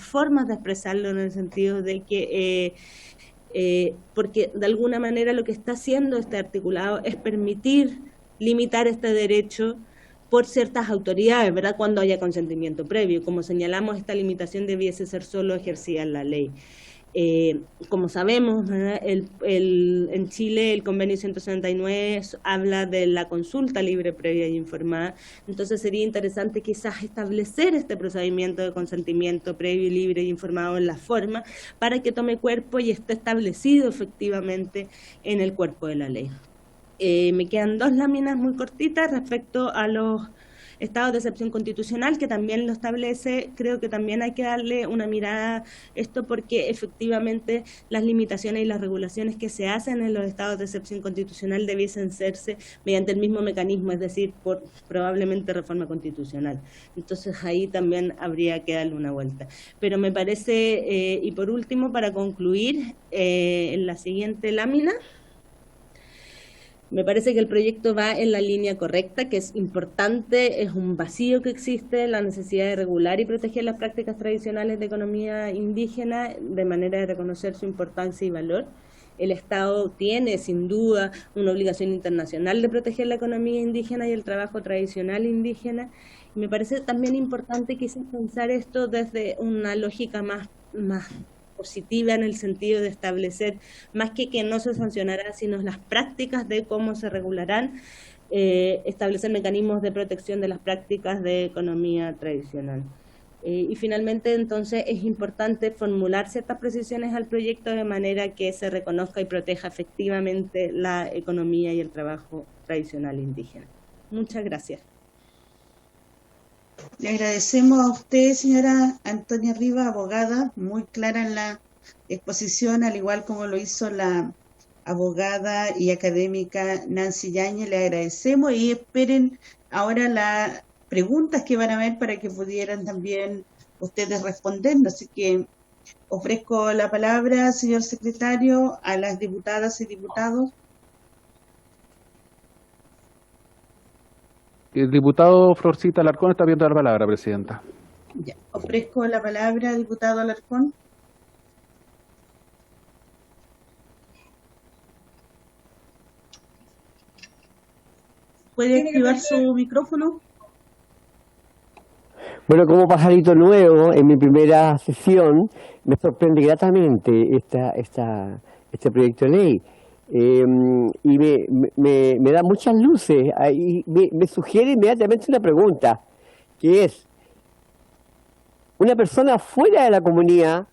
formas de expresarlo, en el sentido de que porque de alguna manera lo que está haciendo este articulado es permitir limitar este derecho por ciertas autoridades, ¿verdad?, cuando haya consentimiento previo. Como señalamos, esta limitación debiese ser solo ejercida en la ley. Como sabemos, ¿verdad? En Chile el convenio 169 habla de la consulta libre, previa y informada. Entonces sería interesante quizás establecer este procedimiento de consentimiento previo, libre y informado en la forma para que tome cuerpo y esté establecido efectivamente en el cuerpo de la ley. Me quedan 2 láminas muy cortitas respecto a los estados de excepción constitucional, que también lo establece. Creo que también hay que darle una mirada a esto, porque efectivamente las limitaciones y las regulaciones que se hacen en los estados de excepción constitucional debiesen hacerse mediante el mismo mecanismo, es decir, por probablemente reforma constitucional. Entonces ahí también habría que darle una vuelta. Pero me parece, y por último, para concluir, en la siguiente lámina, me parece que el proyecto va en la línea correcta, que es importante, es un vacío que existe, la necesidad de regular y proteger las prácticas tradicionales de economía indígena de manera de reconocer su importancia y valor. El Estado tiene, sin duda, una obligación internacional de proteger la economía indígena y el trabajo tradicional indígena. Y me parece también importante quizás pensar esto desde una lógica más positiva, en el sentido de establecer, más que no se sancionará, sino las prácticas de cómo se regularán, establecer mecanismos de protección de las prácticas de economía tradicional. Y finalmente, entonces, es importante formular ciertas precisiones al proyecto de manera que se reconozca y proteja efectivamente la economía y el trabajo tradicional indígena. Muchas gracias. Le agradecemos a usted, señora Antonia Rivas, abogada, muy clara en la exposición, al igual como lo hizo la abogada y académica Nancy Yáñez. Le agradecemos y esperen ahora las preguntas que van a haber para que pudieran también ustedes respondernos. Así que ofrezco la palabra, señor secretario, a las diputadas y diputados. El diputado Florcita Alarcón está pidiendo la palabra, presidenta. Ya, ofrezco la palabra, diputado Alarcón. ¿Puede activar su micrófono? Bueno, como pajarito nuevo, en mi primera sesión, me sorprende gratamente este proyecto de ley. Y me da muchas luces, y me sugiere inmediatamente una pregunta, que es: ¿una persona fuera de la comunidad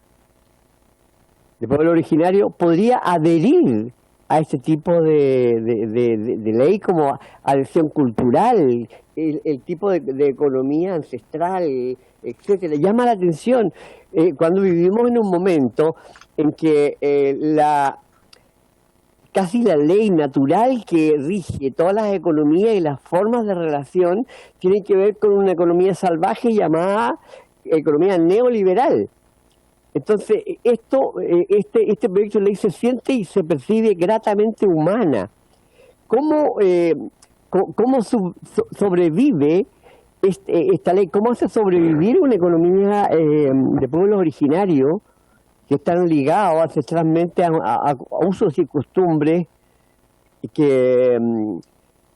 de pueblo originario podría adherir a este tipo de ley como adhesión cultural, el tipo de economía ancestral, etcétera? Llama la atención cuando vivimos en un momento en que casi la ley natural que rige todas las economías y las formas de relación tiene que ver con una economía salvaje llamada economía neoliberal. Entonces, este proyecto de ley se siente y se percibe gratamente humana. ¿Cómo sobrevive esta ley? ¿Cómo hace sobrevivir una economía de pueblos originarios que están ligados ancestralmente a usos y costumbres que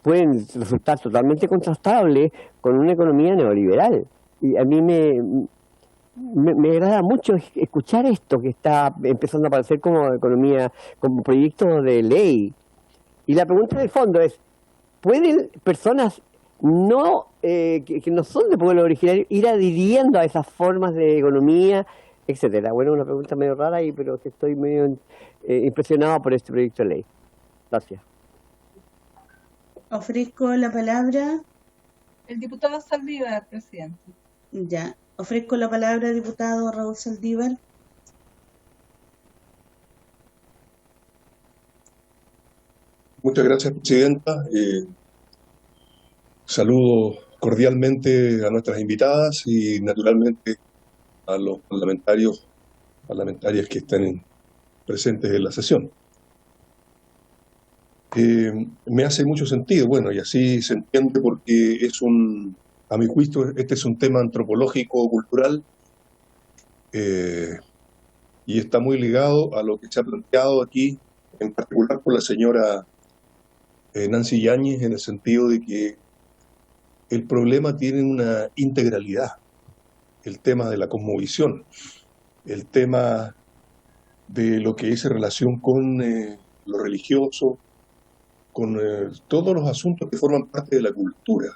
pueden resultar totalmente contrastables con una economía neoliberal? Y a mí me agrada mucho escuchar esto que está empezando a aparecer como economía, como proyecto de ley. Y la pregunta de fondo es: ¿pueden personas que no son de pueblo originario ir adhiriendo a esas formas de economía, etcétera? Bueno, una pregunta medio rara, pero que estoy medio impresionado por este proyecto de ley. Gracias. Ofrezco la palabra. El diputado Saldívar, presidente. Ya, ofrezco la palabra al diputado Raúl Saldívar. Muchas gracias, presidenta. Saludo cordialmente a nuestras invitadas y naturalmente a los parlamentarias que están presentes en la sesión. Me hace mucho sentido, bueno, y así se entiende porque a mi juicio, este es un tema antropológico, cultural, y está muy ligado a lo que se ha planteado aquí, en particular por la señora Nancy Yáñez, en el sentido de que el problema tiene una integralidad. El tema de la cosmovisión, el tema de lo que es en relación con lo religioso, con todos los asuntos que forman parte de la cultura,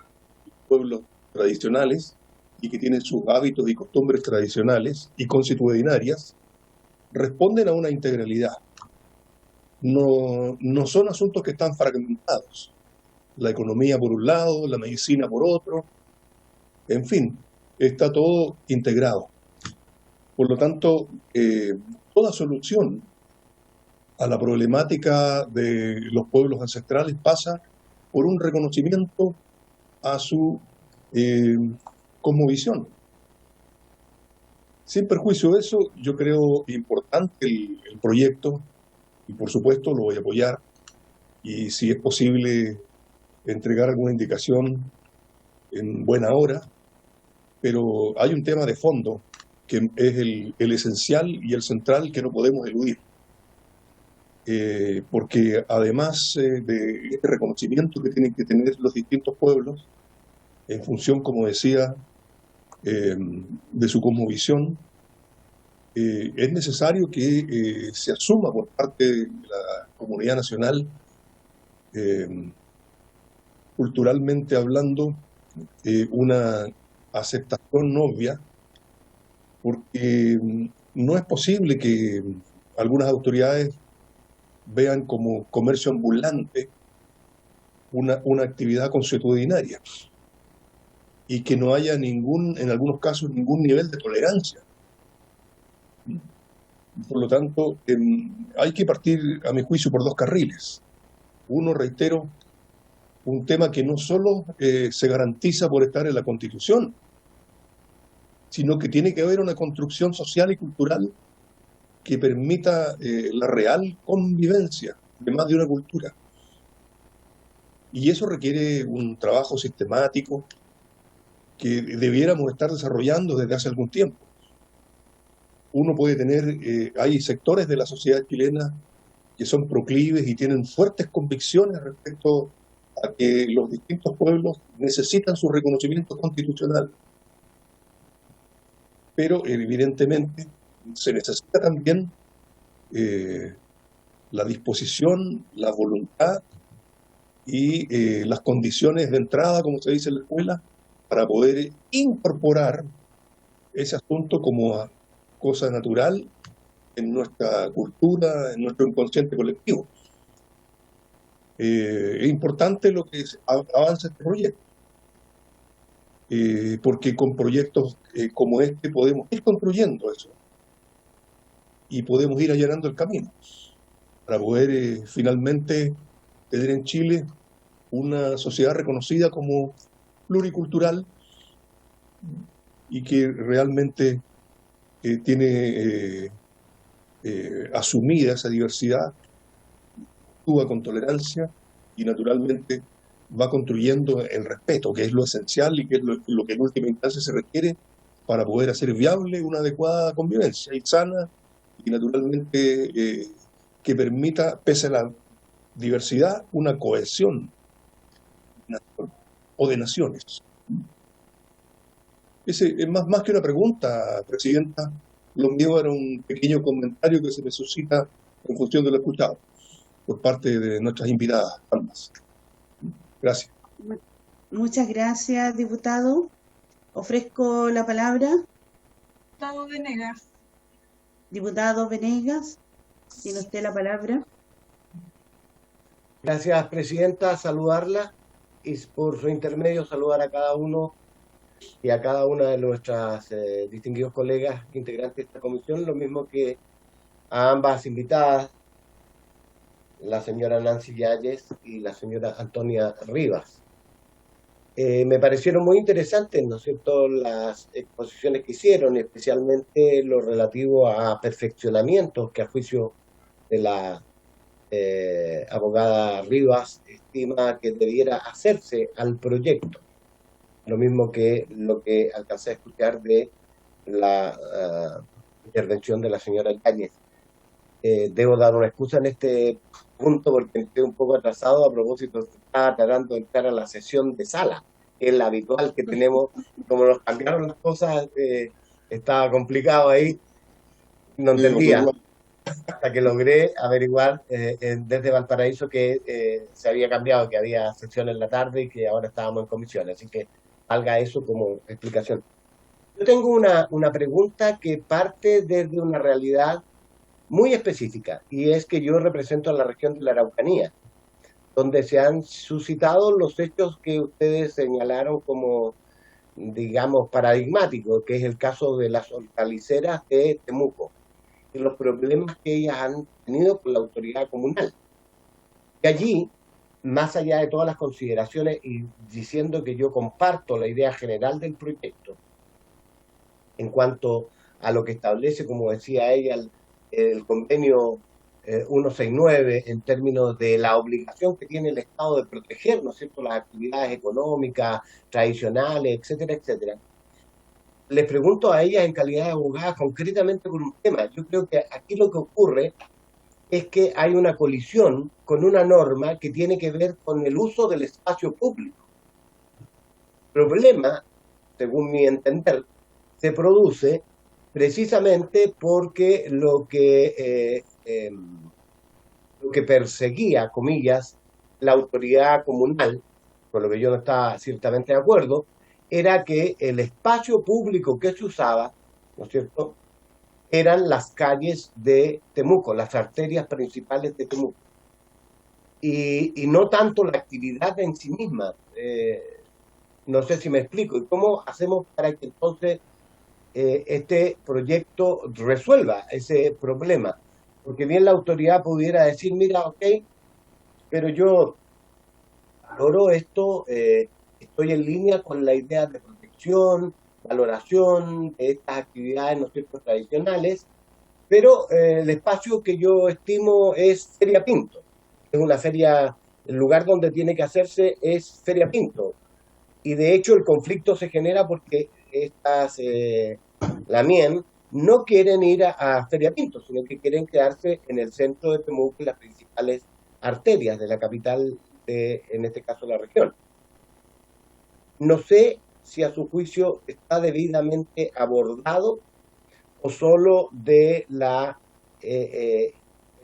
pueblos tradicionales y que tienen sus hábitos y costumbres tradicionales y consuetudinarias, responden a una integralidad. No son asuntos que están fragmentados. La economía por un lado, la medicina por otro, en fin, está todo integrado. Por lo tanto, toda solución a la problemática de los pueblos ancestrales pasa por un reconocimiento a su cosmovisión. Sin perjuicio de eso, yo creo importante el proyecto y por supuesto lo voy a apoyar y si es posible entregar alguna indicación en buena hora, pero hay un tema de fondo que es el esencial y el central que no podemos eludir. Porque además de este reconocimiento que tienen que tener los distintos pueblos, en función, como decía, de su cosmovisión, es necesario que se asuma por parte de la comunidad nacional, culturalmente hablando, una aceptación obvia, porque no es posible que algunas autoridades vean como comercio ambulante una actividad consuetudinaria y que no haya en algunos casos, ningún nivel de tolerancia. Por lo tanto, hay que partir, a mi juicio, por dos carriles. Uno, reitero, un tema que no solo se garantiza por estar en la Constitución, sino que tiene que haber una construcción social y cultural que permita la real convivencia de más de una cultura. Y eso requiere un trabajo sistemático que debiéramos estar desarrollando desde hace algún tiempo. Uno puede tener, hay sectores de la sociedad chilena que son proclives y tienen fuertes convicciones respecto a que los distintos pueblos necesitan su reconocimiento constitucional. Pero evidentemente se necesita también la disposición, la voluntad y las condiciones de entrada, como se dice en la escuela, para poder incorporar ese asunto como cosa natural en nuestra cultura, en nuestro inconsciente colectivo. Es importante lo que avanza este proyecto, porque con proyectos como este podemos ir construyendo eso y podemos ir allanando el camino para poder finalmente tener en Chile una sociedad reconocida como pluricultural y que realmente tiene asumida esa diversidad, actúa con tolerancia y naturalmente va construyendo el respeto, que es lo esencial y que es lo que en última instancia se requiere para poder hacer viable una adecuada convivencia y sana y naturalmente que permita, pese a la diversidad, una cohesión o de naciones. Ese es más que una pregunta, Presidenta, lo mío era un pequeño comentario que se me suscita en función de lo escuchado por parte de nuestras invitadas, ambas. Gracias. Muchas gracias, diputado. Ofrezco la palabra. Diputado Venegas. Diputado Venegas, tiene usted la palabra. Gracias, Presidenta, saludarla y por su intermedio saludar a cada uno y a cada una de nuestras distinguidos colegas integrantes de esta comisión, lo mismo que a ambas invitadas, la señora Nancy Yáñez y la señora Antonia Rivas. Me parecieron muy interesantes, ¿no es cierto?, las exposiciones que hicieron, especialmente lo relativo a perfeccionamientos que a juicio de la abogada Rivas estima que debiera hacerse al proyecto. Lo mismo que lo que alcancé a escuchar de la intervención de la señora Yáñez. Debo dar una excusa en este punto porque estoy un poco atrasado a propósito, estaba tratando de entrar a la sesión de sala, que es la habitual que tenemos. Como nos cambiaron las cosas, estaba complicado ahí, no entendía. hasta que logré averiguar desde Valparaíso que se había cambiado, que había sesión en la tarde y que ahora estábamos en comisión. Así que valga eso como explicación. Yo tengo una pregunta que parte desde una realidad muy específica, y es que yo represento a la región de la Araucanía, donde se han suscitado los hechos que ustedes señalaron como, digamos, paradigmáticos, que es el caso de las hortaliceras de Temuco y los problemas que ellas han tenido con la autoridad comunal. Y allí, más allá de todas las consideraciones y diciendo que yo comparto la idea general del proyecto, en cuanto a lo que establece, como decía ella, el convenio 169 en términos de la obligación que tiene el Estado de proteger, ¿no es cierto?, las actividades económicas, tradicionales, etcétera, etcétera. Les pregunto a ellas en calidad de abogadas concretamente por un tema. Yo creo que aquí lo que ocurre es que hay una colisión con una norma que tiene que ver con el uso del espacio público. El problema, según mi entender, se produce precisamente porque lo que perseguía, comillas, la autoridad comunal, con lo que yo no estaba ciertamente de acuerdo, era que el espacio público que se usaba, ¿no es cierto?, eran las calles de Temuco, las arterias principales de Temuco, y no tanto la actividad en sí misma. No sé si me explico. ¿Y cómo hacemos para que entonces este proyecto resuelva ese problema? Porque bien la autoridad pudiera decir, mira, ok, pero yo valoro esto, estoy en línea con la idea de protección, valoración de estas actividades, ¿no es cierto?, tradicionales, pero el espacio que yo estimo es Feria Pinto. Es una feria, el lugar donde tiene que hacerse es Feria Pinto. Y de hecho el conflicto se genera porque estas, la MIEN, no quieren ir a Feria Pinto, sino que quieren quedarse en el centro de Temuco, en las principales arterias de la capital, en este caso la región. No sé si a su juicio está debidamente abordado o solo de la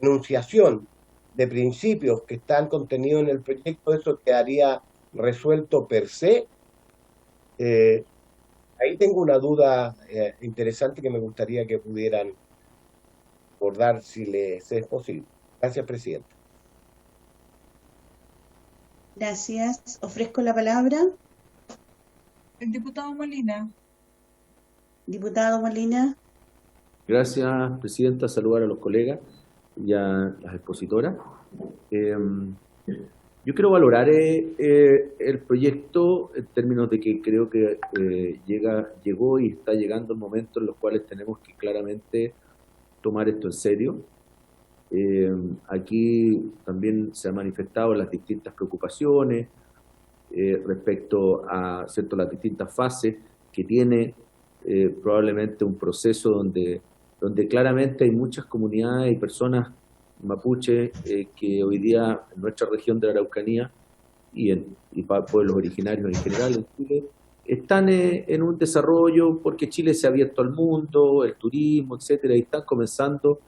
enunciación de principios que están contenidos en el proyecto, eso quedaría resuelto per se. Ahí tengo una duda interesante que me gustaría que pudieran abordar si les es posible. Gracias, Presidente. Gracias. Ofrezco la palabra. El diputado Molina. Diputado Molina. Gracias, Presidenta. Saludar a los colegas y a las expositoras. Yo quiero valorar el proyecto en términos de que creo que llegó y está llegando el momento en los cuales tenemos que claramente tomar esto en serio. Aquí también se han manifestado las distintas preocupaciones respecto a, ¿cierto?, las distintas fases que tiene probablemente un proceso donde claramente hay muchas comunidades y personas mapuche que hoy día en nuestra región de la Araucanía y pueblos originarios en general en Chile están en un desarrollo porque Chile se ha abierto al mundo, el turismo, etcétera, y están comenzando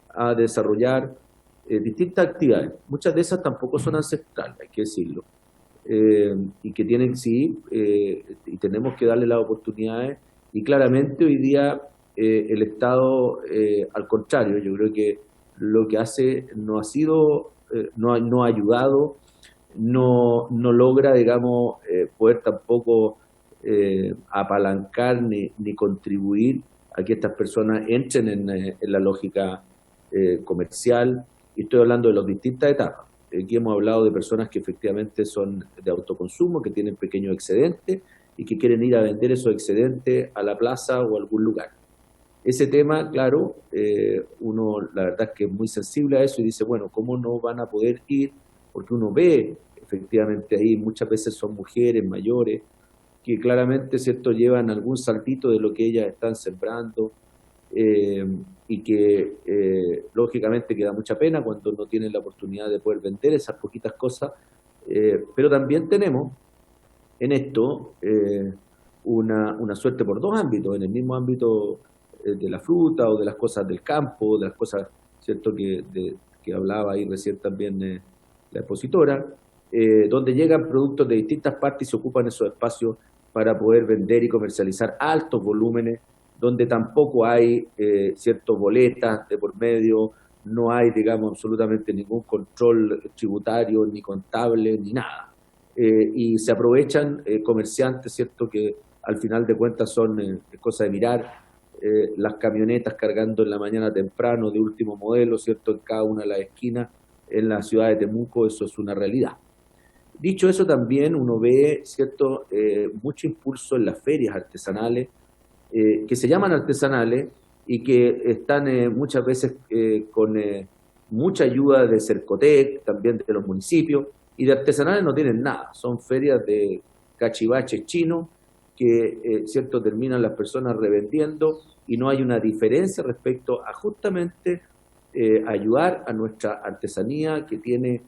a desarrollar distintas actividades. Muchas de esas tampoco son ancestrales, hay que decirlo, y que tienen, sí, y tenemos que darle las oportunidades, y claramente hoy día el Estado, al contrario, yo creo que lo que hace no ha sido, no ha ayudado, no logra, digamos, poder tampoco apalancar ni contribuir a que estas personas entren en la lógica comercial. Y estoy hablando de las distintas etapas. Aquí hemos hablado de personas que efectivamente son de autoconsumo, que tienen pequeños excedentes y que quieren ir a vender esos excedentes a la plaza o a algún lugar. Ese tema, claro, uno la verdad es que es muy sensible a eso y dice, bueno, ¿cómo no van a poder ir? Porque uno ve efectivamente ahí, muchas veces son mujeres mayores que claramente, ¿cierto?, llevan algún saltito de lo que ellas están sembrando y que lógicamente queda mucha pena cuando no tienen la oportunidad de poder vender esas poquitas cosas, pero también tenemos en esto una suerte por dos ámbitos, en el mismo ámbito de la fruta o de las cosas del campo, de las cosas ¿cierto? Que hablaba ahí recién también la expositora, donde llegan productos de distintas partes y se ocupan esos espacios para poder vender y comercializar altos volúmenes, donde tampoco hay ciertas boletas de por medio, no hay, digamos, absolutamente ningún control tributario, ni contable, ni nada. Y se aprovechan comerciantes, ¿cierto?, que al final de cuentas son cosa de mirar, las camionetas cargando en la mañana temprano de último modelo, ¿cierto?, en cada una de las esquinas en la ciudad de Temuco. Eso es una realidad. Dicho eso, también uno ve, ¿cierto?, mucho impulso en las ferias artesanales, que se llaman artesanales y que están muchas veces con mucha ayuda de Cercotec, también de los municipios, y de artesanales no tienen nada. Son ferias de cachivaches chinos que, ¿cierto?, terminan las personas revendiendo, y no hay una diferencia respecto a justamente ayudar a nuestra artesanía, que tiene,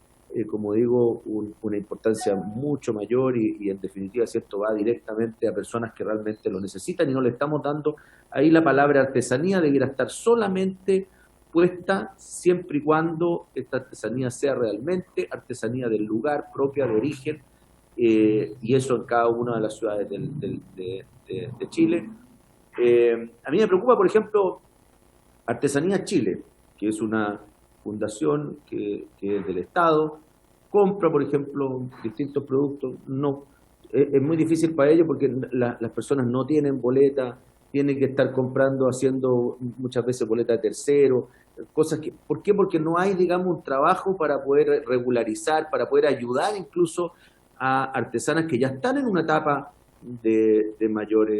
como digo, una importancia mucho mayor y en definitiva, ¿cierto?, va directamente a personas que realmente lo necesitan, y no le estamos dando. Ahí la palabra artesanía debiera estar solamente puesta siempre y cuando esta artesanía sea realmente artesanía del lugar, propia, de origen, y eso en cada una de las ciudades de Chile. A mí me preocupa, por ejemplo, Artesanía Chile, que es una fundación que es del Estado, compra, por ejemplo, distintos productos. No, es muy difícil para ellos porque las personas no tienen boleta, tienen que estar comprando, haciendo muchas veces boleta de tercero, cosas que... ¿Por qué? Porque no hay, digamos, un trabajo para poder regularizar, para poder ayudar incluso a artesanas que ya están en una etapa de mayor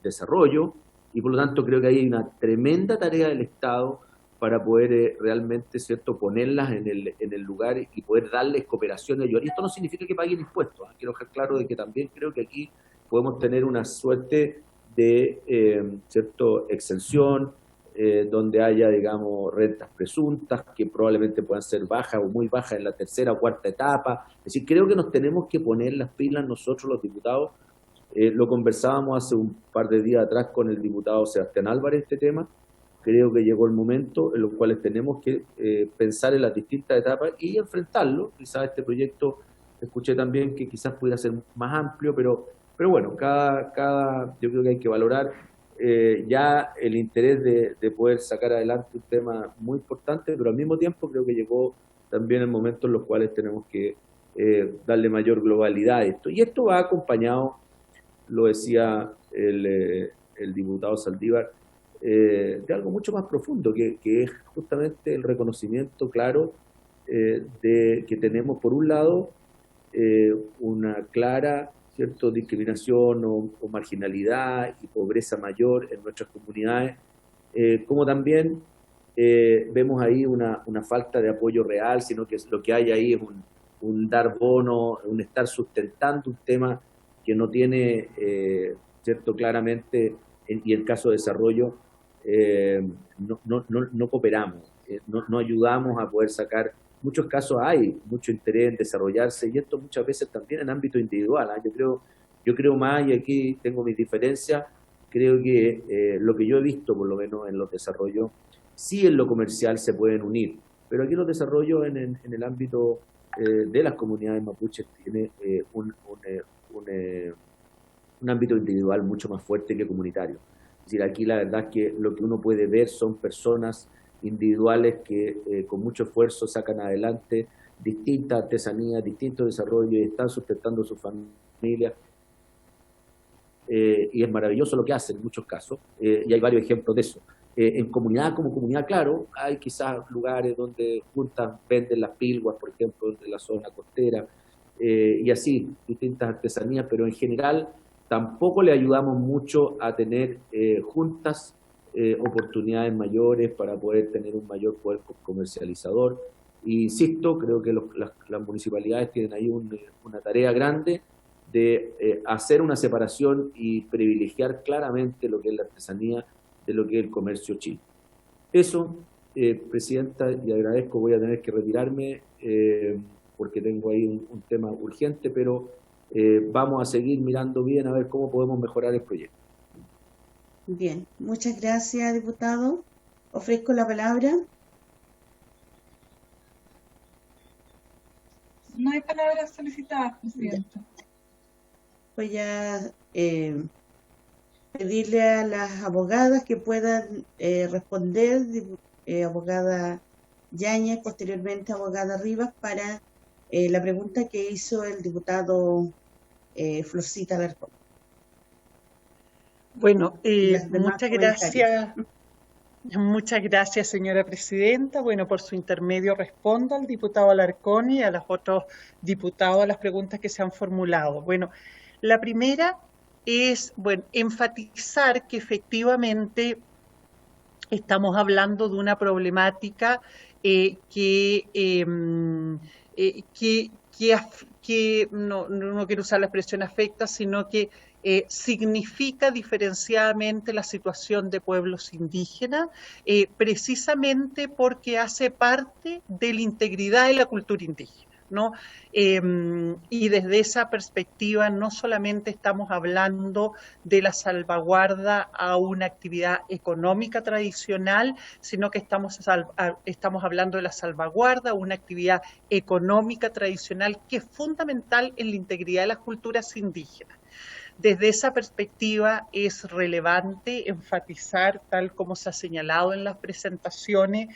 desarrollo, y por lo tanto creo que hay una tremenda tarea del Estado para poder realmente, ¿cierto?, ponerlas en el lugar y poder darles cooperación y ayuda. Y esto no significa que paguen impuestos, quiero dejar claro de que también creo que aquí podemos tener una suerte de cierto exención, donde haya, digamos, rentas presuntas que probablemente puedan ser bajas o muy bajas en la tercera o cuarta etapa. Es decir, creo que nos tenemos que poner las pilas nosotros los diputados. Lo conversábamos hace un par de días atrás con el diputado Sebastián Álvarez este tema. Creo que llegó el momento en los cuales tenemos que pensar en las distintas etapas y enfrentarlo. Quizás este proyecto, escuché también que quizás pudiera ser más amplio, pero bueno, yo creo que hay que valorar ya el interés de poder sacar adelante un tema muy importante, pero al mismo tiempo creo que llegó también el momento en los cuales tenemos que darle mayor globalidad a esto. Y esto va acompañado, lo decía el diputado Saldívar, de algo mucho más profundo, que es justamente el reconocimiento claro de que tenemos, por un lado, una clara, ¿cierto?, discriminación o marginalidad y pobreza mayor en nuestras comunidades, como también vemos ahí una falta de apoyo real, sino que lo que hay ahí es un dar bono, un estar sustentando un tema que no tiene, ¿cierto?, claramente, y en caso de desarrollo, no cooperamos, no ayudamos a poder sacar. Muchos casos hay mucho interés en desarrollarse, y esto muchas veces también en ámbito individual. Yo creo más, y aquí tengo mis diferencias, creo que lo que yo he visto, por lo menos en los desarrollos, sí en lo comercial se pueden unir, pero aquí los desarrollos en el ámbito de las comunidades mapuches tiene un ámbito individual mucho más fuerte que comunitario. Es decir, aquí la verdad es que lo que uno puede ver son personas individuales que con mucho esfuerzo sacan adelante distintas artesanías, distintos desarrollos, y están sustentando su familia, y es maravilloso lo que hacen en muchos casos, y hay varios ejemplos de eso. En comunidad como comunidad, claro, hay quizás lugares donde juntas venden las pilguas, por ejemplo, de la zona costera, y así, distintas artesanías, pero en general tampoco le ayudamos mucho a tener juntas oportunidades mayores para poder tener un mayor poder comercializador. Y insisto, creo que las municipalidades tienen ahí una tarea grande de hacer una separación y privilegiar claramente lo que es la artesanía de lo que es el comercio chino. Eso, Presidenta, y agradezco, voy a tener que retirarme porque tengo ahí un tema urgente, pero vamos a seguir mirando bien a ver cómo podemos mejorar el proyecto. Bien, muchas gracias, diputado. Ofrezco la palabra No hay palabras solicitadas, Presidenta. Voy a pedirle a las abogadas que puedan responder, abogada Yáñez, posteriormente abogada Rivas, para la pregunta que hizo el diputado Florcita Alarcón. Bueno, Las demás muchas comentarios. gracias. Muchas gracias, señora presidenta. Bueno, por su intermedio respondo al diputado Alarcón y a los otros diputados a las preguntas que se han formulado. Bueno, la primera es, bueno, enfatizar que efectivamente estamos hablando de una problemática que no quiero usar la expresión afecta, sino que significa diferenciadamente la situación de pueblos indígenas, precisamente porque hace parte de la integridad de la cultura indígena, ¿no? Y desde esa perspectiva no solamente estamos hablando de la salvaguarda a una actividad económica tradicional, sino que estamos hablando de la salvaguarda a una actividad económica tradicional que es fundamental en la integridad de las culturas indígenas. Desde esa perspectiva es relevante enfatizar, tal como se ha señalado en las presentaciones,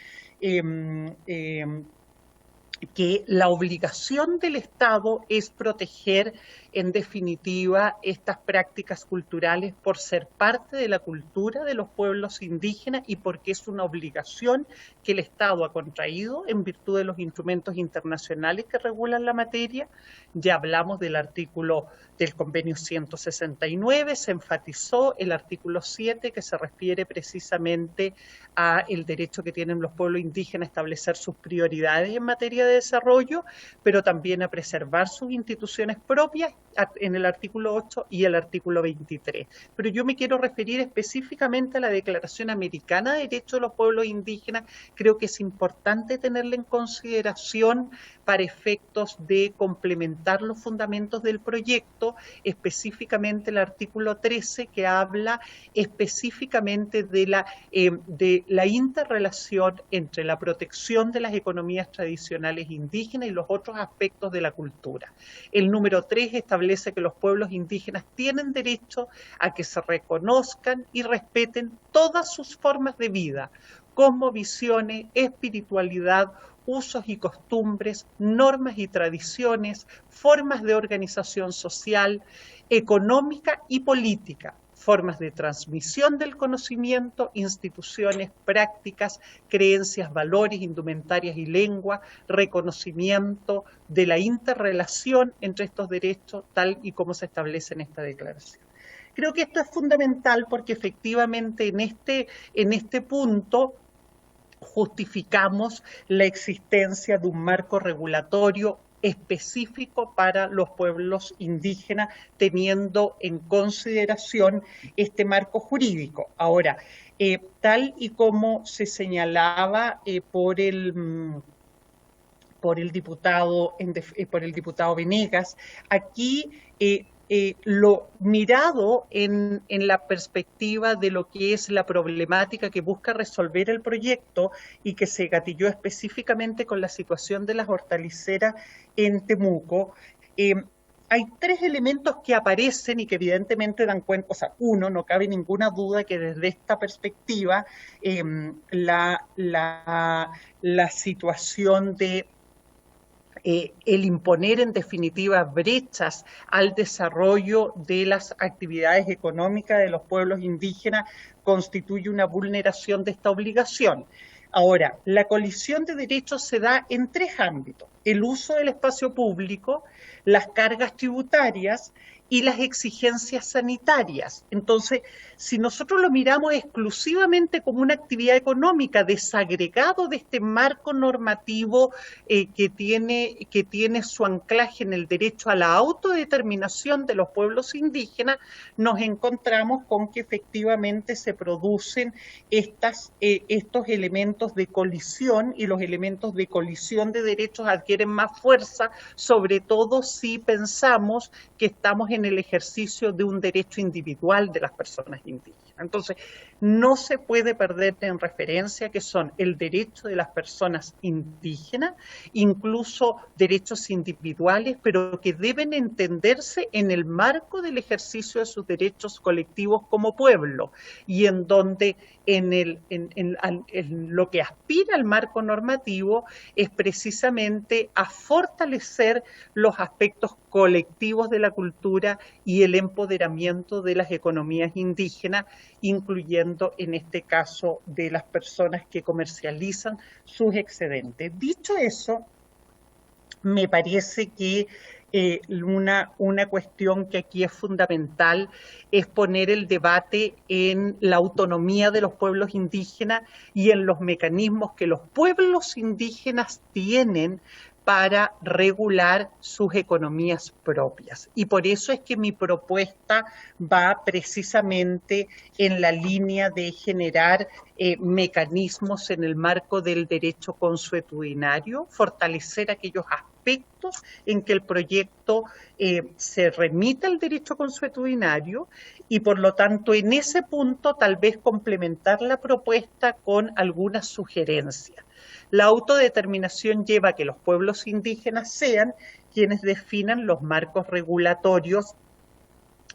que la obligación del Estado es proteger, en definitiva, estas prácticas culturales por ser parte de la cultura de los pueblos indígenas y porque es una obligación que el Estado ha contraído en virtud de los instrumentos internacionales que regulan la materia. Ya hablamos del artículo del convenio 169, se enfatizó el artículo 7 que se refiere precisamente a el derecho que tienen los pueblos indígenas a establecer sus prioridades en materia de desarrollo, pero también a preservar sus instituciones propias en el artículo 8 y el artículo 23. Pero yo me quiero referir específicamente a la Declaración Americana de Derechos de los Pueblos Indígenas. Creo que es importante tenerla en consideración para efectos de complementar los fundamentos del proyecto, específicamente el artículo 13 que habla específicamente de la interrelación entre la protección de las economías tradicionales indígenas y los otros aspectos de la cultura. El número 3 establece que los pueblos indígenas tienen derecho a que se reconozcan y respeten todas sus formas de vida, cosmovisiones, espiritualidad, usos y costumbres, normas y tradiciones, formas de organización social, económica y política, formas de transmisión del conocimiento, instituciones, prácticas, creencias, valores, indumentarias y lengua, reconocimiento de la interrelación entre estos derechos, tal y como se establece en esta declaración. Creo que esto es fundamental porque efectivamente en este punto justificamos la existencia de un marco regulatorio específico para los pueblos indígenas, teniendo en consideración este marco jurídico. Ahora, tal y como se señalaba por el diputado Venegas, aquí lo mirado en la perspectiva de lo que es la problemática que busca resolver el proyecto y que se gatilló específicamente con la situación de las hortaliceras en Temuco, hay tres elementos que aparecen y que evidentemente dan cuenta, o sea, uno, no cabe ninguna duda que desde esta perspectiva la situación de el imponer en definitiva brechas al desarrollo de las actividades económicas de los pueblos indígenas constituye una vulneración de esta obligación. Ahora, la colisión de derechos se da en tres ámbitos: el uso del espacio público, las cargas tributarias y las exigencias sanitarias. Entonces, si nosotros lo miramos exclusivamente como una actividad económica, desagregado de este marco normativo que tiene su anclaje en el derecho a la autodeterminación de los pueblos indígenas, nos encontramos con que efectivamente se producen estos elementos de colisión, y los elementos de colisión de derechos adquieren más fuerza, sobre todo si pensamos que estamos en el ejercicio de un derecho individual de las personas indígenas. Entonces, no se puede perder en referencia que son el derecho de las personas indígenas, incluso derechos individuales, pero que deben entenderse en el marco del ejercicio de sus derechos colectivos como pueblo, y en donde en lo que aspira al marco normativo es precisamente a fortalecer los aspectos colectivos de la cultura y el empoderamiento de las economías indígenas, incluyendo en este caso de las personas que comercializan sus excedentes. Dicho eso, me parece que una cuestión que aquí es fundamental es poner el debate en la autonomía de los pueblos indígenas y en los mecanismos que los pueblos indígenas tienen para regular sus economías propias. Y por eso es que mi propuesta va precisamente en la línea de generar mecanismos en el marco del derecho consuetudinario, fortalecer aquellos aspectos en que el proyecto se remita al derecho consuetudinario y por lo tanto en ese punto tal vez complementar la propuesta con algunas sugerencias. La autodeterminación lleva a que los pueblos indígenas sean quienes definan los marcos regulatorios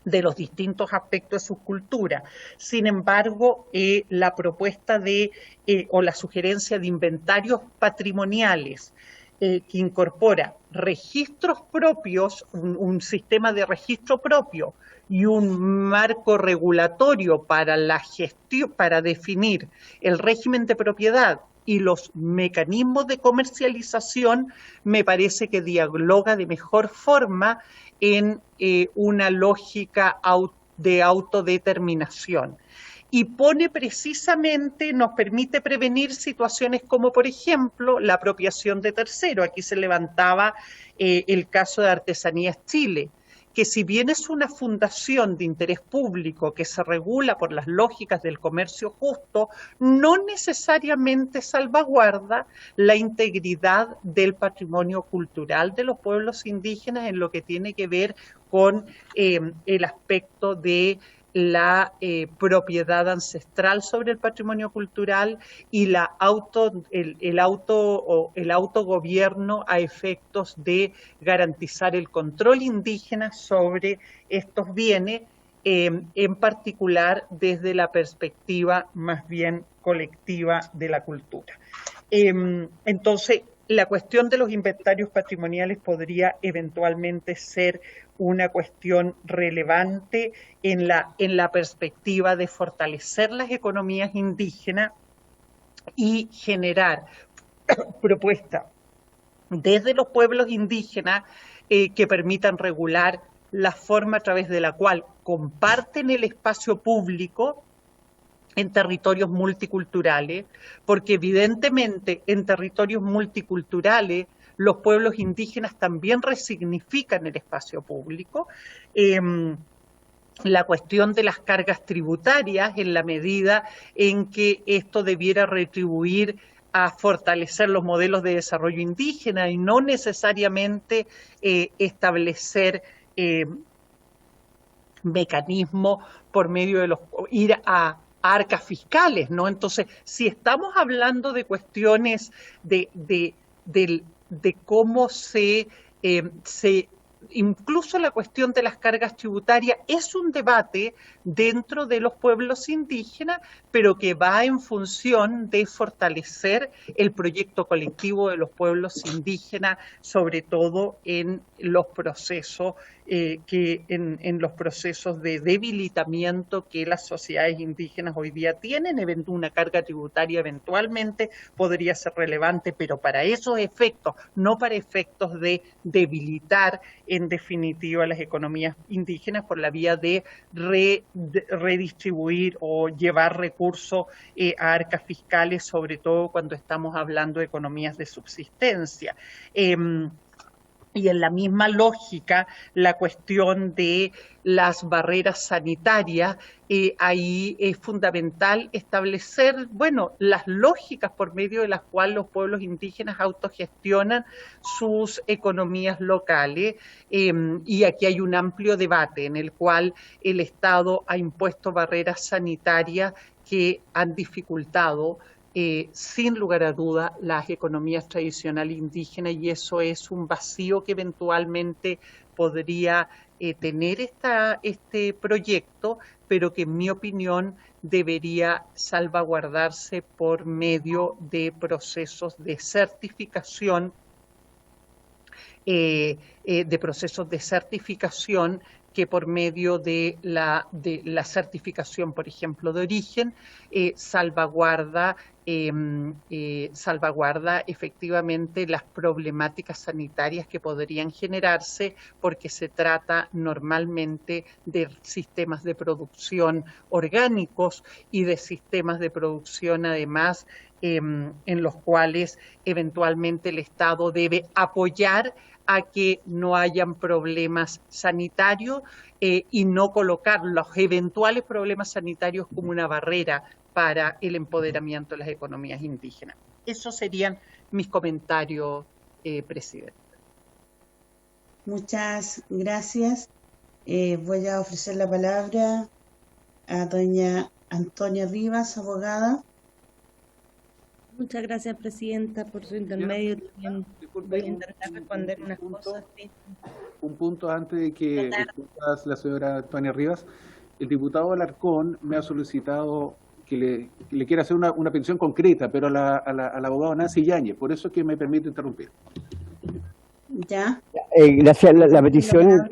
de los distintos aspectos de su cultura. Sin embargo, la propuesta o la sugerencia de inventarios patrimoniales que incorpora registros propios, un sistema de registro propio y un marco regulatorio para la gestión, para definir el régimen de propiedad y los mecanismos de comercialización, me parece que dialoga de mejor forma en una lógica de autodeterminación. Y pone precisamente, nos permite prevenir situaciones como, por ejemplo, la apropiación de terceros. Aquí se levantaba el caso de Artesanías Chile, que si bien es una fundación de interés público que se regula por las lógicas del comercio justo, no necesariamente salvaguarda la integridad del patrimonio cultural de los pueblos indígenas en lo que tiene que ver con el aspecto de la propiedad ancestral sobre el patrimonio cultural y el autogobierno a efectos de garantizar el control indígena sobre estos bienes, en particular desde la perspectiva más bien colectiva de la cultura. Entonces, la cuestión de los inventarios patrimoniales podría eventualmente ser una cuestión relevante en la perspectiva de fortalecer las economías indígenas y generar propuestas desde los pueblos indígenas que permitan regular la forma a través de la cual comparten el espacio público en territorios multiculturales, porque evidentemente en territorios multiculturales los pueblos indígenas también resignifican el espacio público. La cuestión de las cargas tributarias en la medida en que esto debiera retribuir a fortalecer los modelos de desarrollo indígena y no necesariamente establecer mecanismos por medio de ir a arcas fiscales, ¿no? Entonces, si estamos hablando de cuestiones de cómo incluso la cuestión de las cargas tributarias es un debate dentro de los pueblos indígenas, pero que va en función de fortalecer el proyecto colectivo de los pueblos indígenas, sobre todo en los procesos en los procesos de debilitamiento que las sociedades indígenas hoy día tienen. Una carga tributaria eventualmente podría ser relevante, pero para esos efectos, no para efectos de debilitar en definitiva las economías indígenas por la vía de redistribuir o llevar recursos a arcas fiscales, sobre todo cuando estamos hablando de economías de subsistencia. Y en la misma lógica, la cuestión de las barreras sanitarias, ahí es fundamental establecer, las lógicas por medio de las cuales los pueblos indígenas autogestionan sus economías locales, y aquí hay un amplio debate en el cual el Estado ha impuesto barreras sanitarias que han dificultado sin lugar a duda las economías tradicionales indígenas, y eso es un vacío que eventualmente podría tener este proyecto, pero que en mi opinión debería salvaguardarse por medio de procesos de certificación, que por medio de la certificación, por ejemplo, de origen, salvaguarda efectivamente las problemáticas sanitarias que podrían generarse, porque se trata normalmente de sistemas de producción orgánicos y de sistemas de producción además en los cuales eventualmente el Estado debe apoyar a que no hayan problemas sanitarios y no colocar los eventuales problemas sanitarios como una barrera para el empoderamiento de las economías indígenas. Esos serían mis comentarios, Presidente. Muchas gracias. Voy a ofrecer la palabra a doña Antonia Rivas, abogada. Muchas gracias, Presidenta, por su intermedio. También voy a intentar responder unas cosas. Sí. Un punto antes de que la señora Antonia Rivas. El diputado Alarcón me ha solicitado que le quiera hacer una petición concreta, pero a la abogada Nancy Yáñez, por eso es que me permite interrumpir. Ya. Gracias. La petición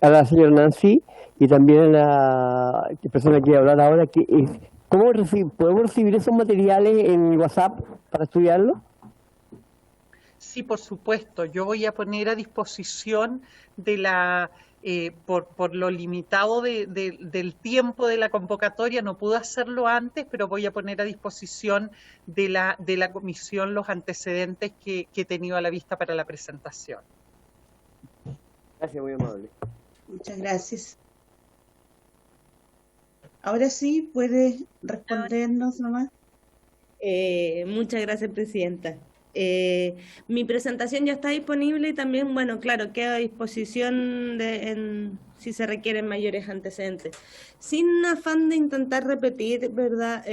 a la señora Nancy y también a la persona que quiere hablar ahora, que es, ¿podemos recibir esos materiales en WhatsApp para estudiarlo? Sí, por supuesto. Yo voy a poner a disposición de la... por lo limitado del tiempo de la convocatoria, no pude hacerlo antes, pero voy a poner a disposición de la comisión los antecedentes que he tenido a la vista para la presentación. Gracias, muy amable. Muchas gracias. Ahora sí, puede respondernos nomás. Muchas gracias, Presidenta. Mi presentación ya está disponible y también, bueno, claro, queda a disposición si se requieren mayores antecedentes. Sin afán de intentar repetir, ¿verdad?,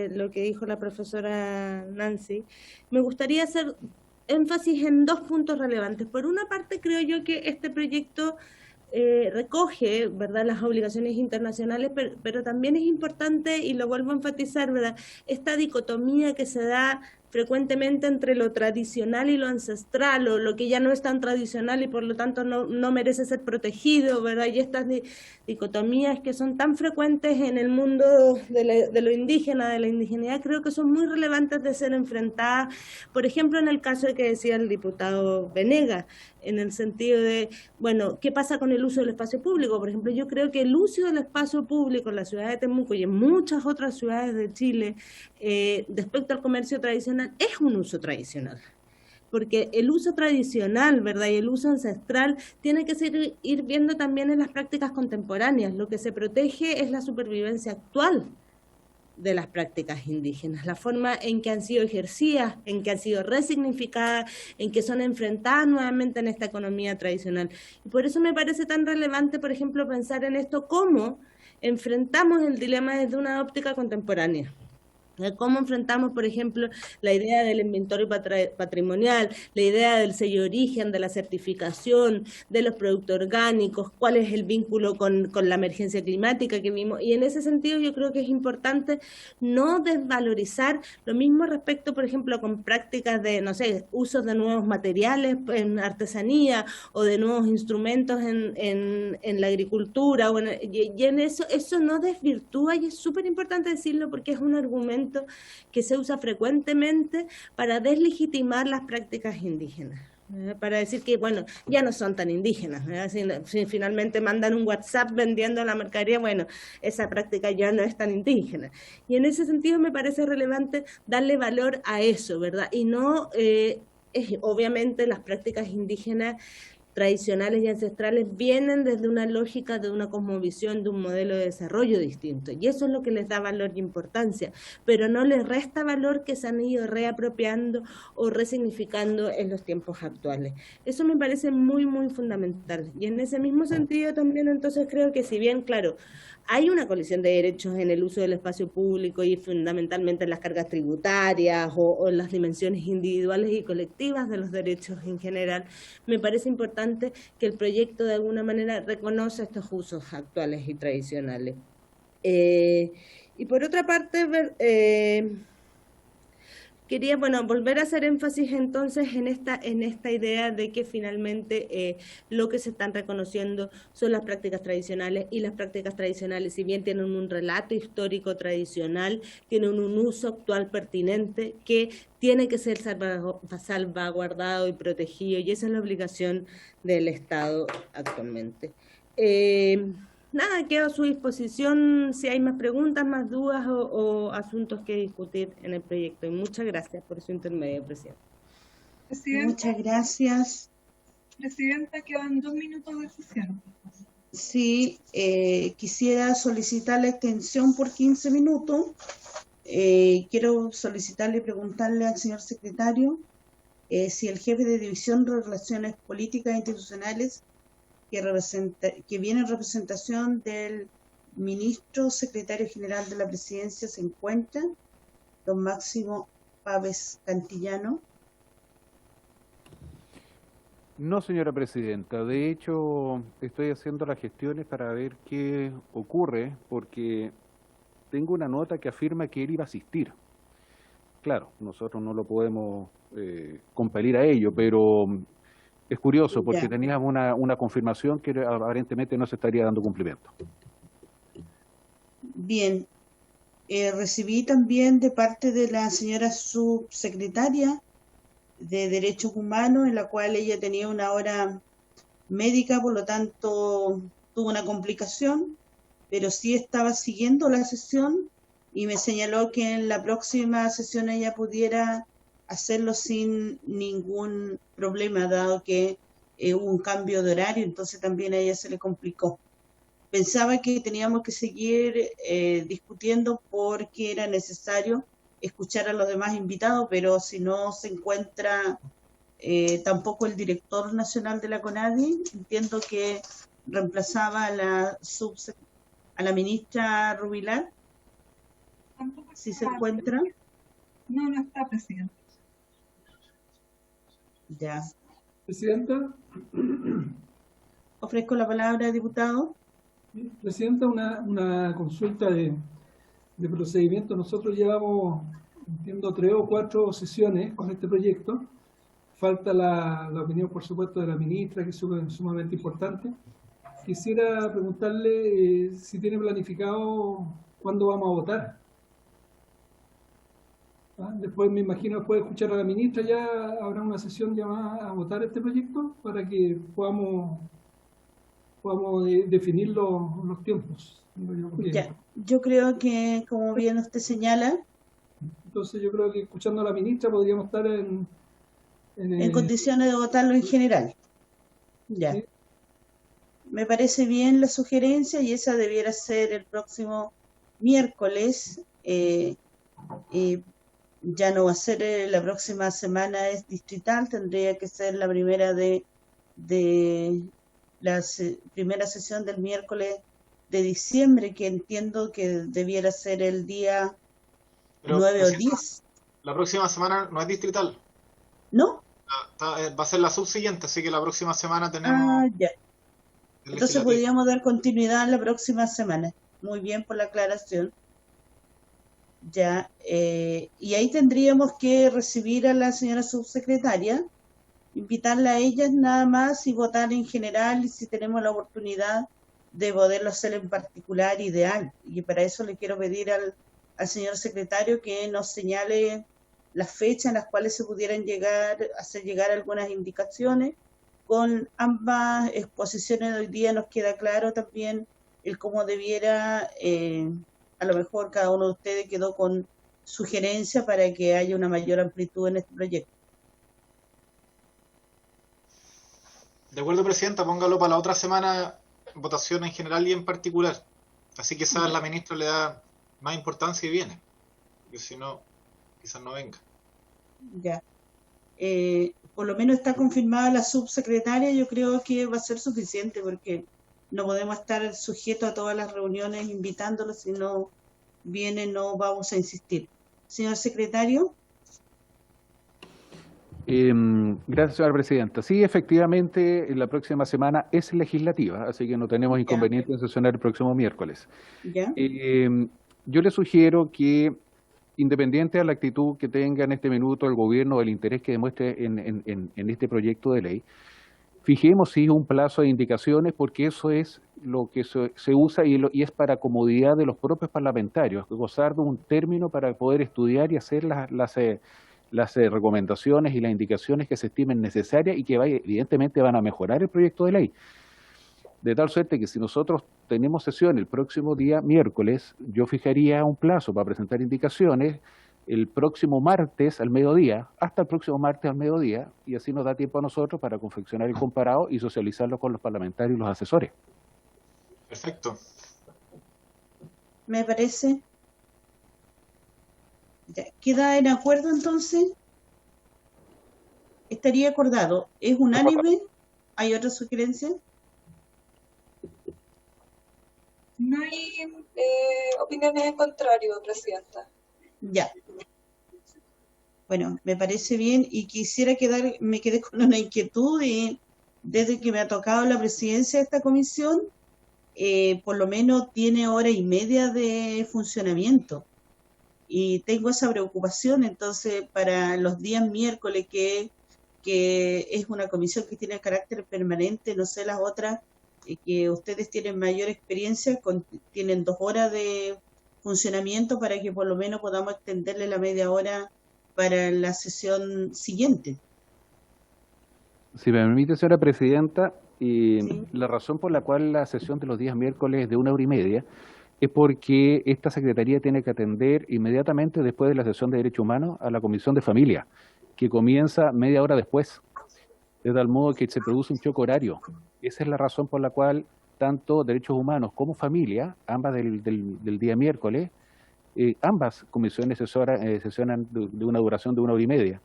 lo que dijo la profesora Nancy, me gustaría hacer énfasis en dos puntos relevantes. Por una parte, creo yo que este proyecto recoge, ¿verdad?, las obligaciones internacionales, pero también es importante, y lo vuelvo a enfatizar, ¿verdad?, esta dicotomía que se da frecuentemente entre lo tradicional y lo ancestral, o lo que ya no es tan tradicional y por lo tanto no merece ser protegido, ¿verdad? Y estas dicotomías que son tan frecuentes en el mundo de lo indígena, de la indigeneidad, creo que son muy relevantes de ser enfrentadas, por ejemplo, en el caso que decía el diputado Venegas, en el sentido de, bueno, ¿qué pasa con el uso del espacio público? Por ejemplo, yo creo que el uso del espacio público en la ciudad de Temuco y en muchas otras ciudades de Chile, respecto al comercio tradicional, es un uso tradicional. Porque el uso tradicional, ¿verdad?, y el uso ancestral tiene que ir viendo también en las prácticas contemporáneas. Lo que se protege es la supervivencia actual de las prácticas indígenas, la forma en que han sido ejercidas, en que han sido resignificadas, en que son enfrentadas nuevamente en esta economía tradicional. Y por eso me parece tan relevante, por ejemplo, pensar en esto, cómo enfrentamos el dilema desde una óptica contemporánea. Cómo enfrentamos, por ejemplo, la idea del inventario patrimonial, la idea del sello de origen, de la certificación, de los productos orgánicos, cuál es el vínculo con la emergencia climática que vimos. Y en ese sentido yo creo que es importante no desvalorizar lo mismo respecto, por ejemplo, con prácticas de, no sé, usos de nuevos materiales en artesanía o de nuevos instrumentos en la agricultura. Y en eso no desvirtúa, y es súper importante decirlo porque es un argumento que se usa frecuentemente para deslegitimar las prácticas indígenas, para decir que, bueno, ya no son tan indígenas, si finalmente mandan un WhatsApp vendiendo la mercadería, bueno, esa práctica ya no es tan indígena. Y en ese sentido me parece relevante darle valor a eso, ¿verdad? Y no, obviamente las prácticas indígenas tradicionales y ancestrales vienen desde una lógica, de una cosmovisión, de un modelo de desarrollo distinto. Y eso es lo que les da valor y importancia, pero no les resta valor que se han ido reapropiando o resignificando en los tiempos actuales. Eso me parece muy, muy fundamental. Y en ese mismo sentido también entonces creo que si bien, claro, hay una colisión de derechos en el uso del espacio público y fundamentalmente en las cargas tributarias o en las dimensiones individuales y colectivas de los derechos en general, me parece importante que el proyecto de alguna manera reconozca estos usos actuales y tradicionales. Y por otra parte, quería, volver a hacer énfasis entonces en esta idea de que finalmente lo que se están reconociendo son las prácticas tradicionales, y las prácticas tradicionales, si bien tienen un relato histórico tradicional, tienen un uso actual pertinente que tiene que ser salvaguardado y protegido, y esa es la obligación del Estado actualmente. Nada, quedo a su disposición si hay más preguntas, más dudas o asuntos que discutir en el proyecto. Y muchas gracias por su intermedio, Presidenta. Muchas gracias. Presidenta, quedan 2 minutos de sesión. Sí, quisiera solicitar la extensión por 15 minutos. Quiero solicitarle y preguntarle al señor secretario si el jefe de División de Relaciones Políticas e Institucionales, que viene en representación del ministro secretario general de la Presidencia, se encuentra, don Máximo Pávez Cantillano. No, señora presidenta. De hecho, estoy haciendo las gestiones para ver qué ocurre, porque tengo una nota que afirma que él iba a asistir. Claro, nosotros no lo podemos compelir a ello, pero es curioso porque teníamos una confirmación que aparentemente no se estaría dando cumplimiento. Bien, recibí también de parte de la señora subsecretaria de Derechos Humanos, en la cual ella tenía una hora médica, por lo tanto tuvo una complicación, pero sí estaba siguiendo la sesión y me señaló que en la próxima sesión ella pudiera hacerlo sin ningún problema, dado que hubo un cambio de horario, entonces también a ella se le complicó. Pensaba que teníamos que seguir discutiendo porque era necesario escuchar a los demás invitados, pero si no se encuentra tampoco el director nacional de la CONADI, entiendo que reemplazaba a la ministra Rubilar, si se encuentra. No, no está, presidente. Ya. Presidenta. Ofrezco la palabra, diputado. Presidenta, una consulta de procedimiento. Nosotros llevamos, entiendo, 3 o 4 sesiones con este proyecto. Falta la opinión, por supuesto, de la ministra, que es sumamente importante. Quisiera preguntarle si tiene planificado cuándo vamos a votar. Después, me imagino, después de escuchar a la ministra, ya habrá una sesión llamada a votar este proyecto para que podamos definir los tiempos. Ya, yo creo que, como bien usted señala, entonces yo creo que escuchando a la ministra podríamos estar en condiciones de votarlo en general. Ya. ¿Sí? Me parece bien la sugerencia y esa debiera ser el próximo miércoles. Ya no va a ser la próxima semana, es distrital, tendría que ser la primera de la primera sesión del miércoles de diciembre, que entiendo que debiera ser el día 9 o 10. La próxima semana no es distrital. ¿No? Va a ser la subsiguiente, así que la próxima semana tenemos... ya. Entonces podríamos dar continuidad la próxima semana. Muy bien por la aclaración. Ya, y ahí tendríamos que recibir a la señora subsecretaria, invitarla a ella nada más y votar en general, y si tenemos la oportunidad de poderlo hacer en particular, ideal. Y para eso le quiero pedir al señor secretario que nos señale las fechas en las cuales se pudieran hacer llegar algunas indicaciones. Con ambas exposiciones de hoy día nos queda claro también el cómo debiera... a lo mejor cada uno de ustedes quedó con sugerencia para que haya una mayor amplitud en este proyecto. De acuerdo, Presidenta, póngalo para la otra semana, votación en general y en particular. Así quizás la ministra le da más importancia y viene. Porque si no, quizás no venga. Ya. Por lo menos está confirmada la subsecretaria, yo creo que va a ser suficiente porque no podemos estar sujetos a todas las reuniones invitándolos, si no viene no vamos a insistir. Señor secretario. Gracias, señora presidenta. Sí, efectivamente, la próxima semana es legislativa, así que no tenemos inconveniente en sesionar el próximo miércoles. ¿Ya? Yo le sugiero que, independiente de la actitud que tenga en este minuto el gobierno o el interés que demuestre en este proyecto de ley, fijemos sí un plazo de indicaciones, porque eso es lo que se usa y es para comodidad de los propios parlamentarios, gozar de un término para poder estudiar y hacer las recomendaciones y las indicaciones que se estimen necesarias y que evidentemente van a mejorar el proyecto de ley. De tal suerte que si nosotros tenemos sesión el próximo día miércoles, yo fijaría un plazo para presentar indicaciones el próximo martes al mediodía, hasta el próximo martes al mediodía, y así nos da tiempo a nosotros para confeccionar el comparado y socializarlo con los parlamentarios y los asesores. Perfecto. Me parece. Ya, ¿queda en acuerdo entonces? Estaría acordado. ¿Es unánime? ¿Hay otra sugerencia? No hay opiniones en contrario, Presidenta. Ya. Bueno, me parece bien y quisiera me quedé con una inquietud desde que me ha tocado la presidencia de esta comisión, por lo menos tiene 1:30 de funcionamiento. Y tengo esa preocupación, entonces, para los días miércoles, que es una comisión que tiene carácter permanente, no sé las otras, que ustedes tienen mayor experiencia, tienen 2 horas de funcionamiento para que por lo menos podamos extenderle la media hora para la sesión siguiente. Si me permite, señora presidenta, Sí. la razón por la cual la sesión de los días miércoles es de 1:30 es porque esta Secretaría tiene que atender inmediatamente después de la sesión de Derechos Humanos a la Comisión de Familia, que comienza media hora después, de tal modo que se produce un choque horario. Esa es la razón por la cual tanto Derechos Humanos como Familia, ambas del día miércoles, ambas comisiones sesionan de una duración de 1:30,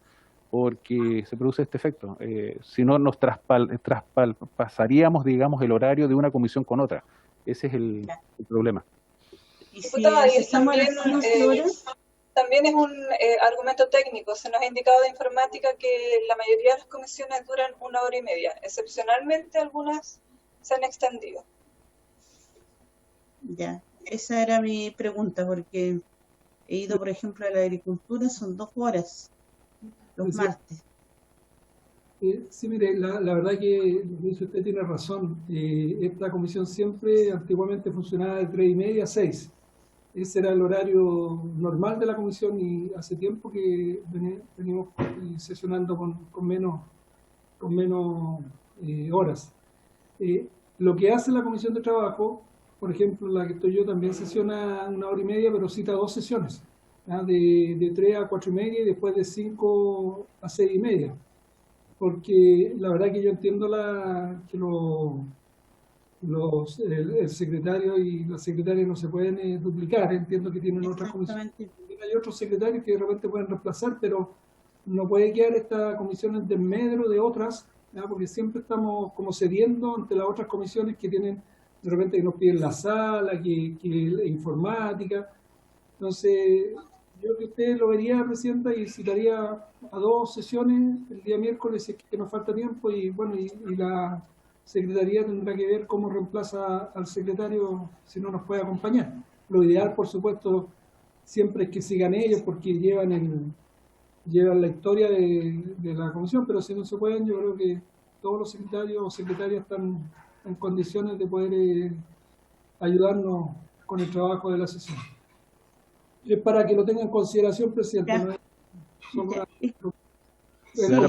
porque se produce este efecto. Si no, nos traspasaríamos, digamos, el horario de una comisión con otra. Ese es el problema. Y si Diputada, y accesamos a las 11 horas, también es un argumento técnico. Se nos ha indicado de informática que la mayoría de las comisiones duran 1:30. Excepcionalmente, algunas se han extendido. ya, esa era mi pregunta, porque he ido, por ejemplo, a la agricultura, son 2 horas los martes. Sí, mire, la verdad que usted tiene razón. Esta comisión siempre, antiguamente, funcionaba de 3:30 a 6. Ese era el horario normal de la comisión y hace tiempo que venimos sesionando con menos horas. Lo que hace la comisión de trabajo, por ejemplo, la que estoy yo, también sesiona 1:30, pero cita 2 sesiones, ¿ya? De 3 a 4:30 y después de 5 a 6:30. Porque la verdad que yo entiendo que el secretario y la secretaria no se pueden duplicar. Entiendo que tienen otras comisiones. Hay otros secretarios que de repente pueden reemplazar, pero no puede quedar esta comisión en desmedro de otras, ¿ya? Porque siempre estamos como cediendo ante las otras comisiones que tienen, de repente que nos piden la sala, que la informática. Entonces, yo creo que usted lo vería, Presidenta, y citaría a 2 sesiones el día miércoles, si es que nos falta tiempo, y bueno, y la Secretaría tendrá que ver cómo reemplaza al secretario si no nos puede acompañar. Lo ideal, por supuesto, siempre es que sigan ellos, porque llevan la historia de la comisión, pero si no se pueden, yo creo que todos los secretarios o secretarias están en condiciones de poder ayudarnos con el trabajo de la sesión. Es para que lo tengan en consideración, Presidente. ¿No? Señora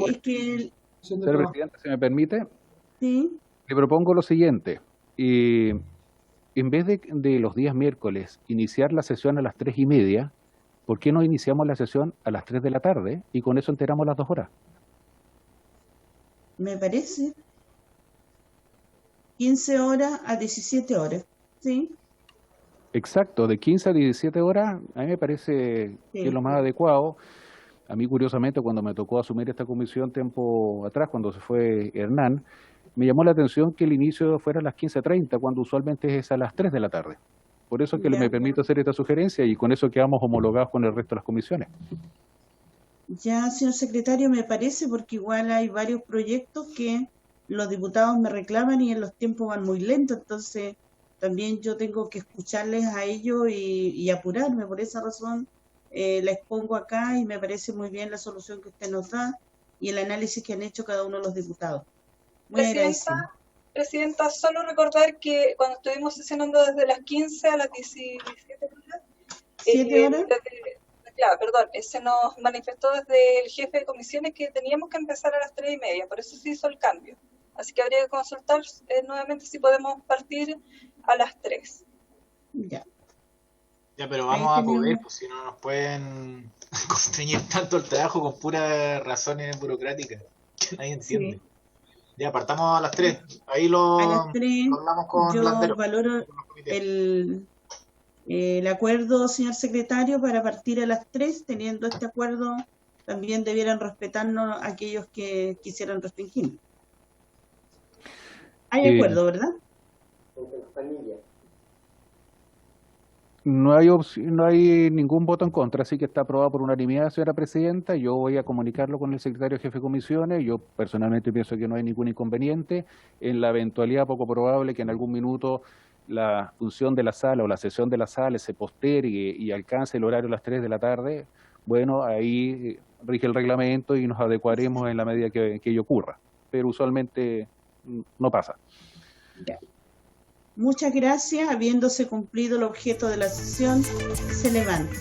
Presidenta, si me permite, ¿sí? Le propongo lo siguiente. En vez de los días miércoles iniciar la sesión a las 3:30, ¿por qué no iniciamos la sesión a las 3 de la tarde y con eso enteramos las 2 horas? Me parece. 15 horas a 17 horas, ¿sí? Exacto, de 15 a 17 horas, a mí me parece que es lo más adecuado. A mí, curiosamente, cuando me tocó asumir esta comisión tiempo atrás, cuando se fue Hernán, me llamó la atención que el inicio fuera a las 15:30, cuando usualmente es a las 3 de la tarde. Por eso es que me permito hacer esta sugerencia y con eso quedamos homologados con el resto de las comisiones. Ya, señor secretario, me parece, porque igual hay varios proyectos que los diputados me reclaman y en los tiempos van muy lentos, entonces también yo tengo que escucharles a ellos y apurarme. Por esa razón la expongo acá y me parece muy bien la solución que usted nos da y el análisis que han hecho cada uno de los diputados. Muy agradecida. Presidenta, solo recordar que cuando estuvimos sesionando desde las 15 a las 17 horas, 7 horas. Claro, perdón, se nos manifestó desde el jefe de comisiones que teníamos que empezar a las 3:30, por eso se hizo el cambio. Así que habría que consultar nuevamente si podemos partir a las 3. Ya. Ya, pero vamos a poder, pues si no nos pueden constreñir tanto el trabajo con puras razones burocráticas que nadie entiende. Sí. Ya, partamos a las 3. Ahí lo hablamos con Landero. Yo valoro el acuerdo, señor secretario, para partir a las 3. Teniendo este acuerdo, también debieran respetarnos aquellos que quisieran restringirnos. Hay acuerdo, ¿verdad? No hay ningún voto en contra, así que está aprobado por unanimidad, señora presidenta. Yo voy a comunicarlo con el secretario jefe de comisiones. Yo personalmente pienso que no hay ningún inconveniente. En la eventualidad poco probable que en algún minuto la función de la sala o la sesión de la sala se postergue y alcance el horario a las 3 de la tarde, bueno, ahí rige el reglamento y nos adecuaremos en la medida que ello ocurra. Pero usualmente no pasa. Ya. Muchas gracias. Habiéndose cumplido el objeto de la sesión, se levanta.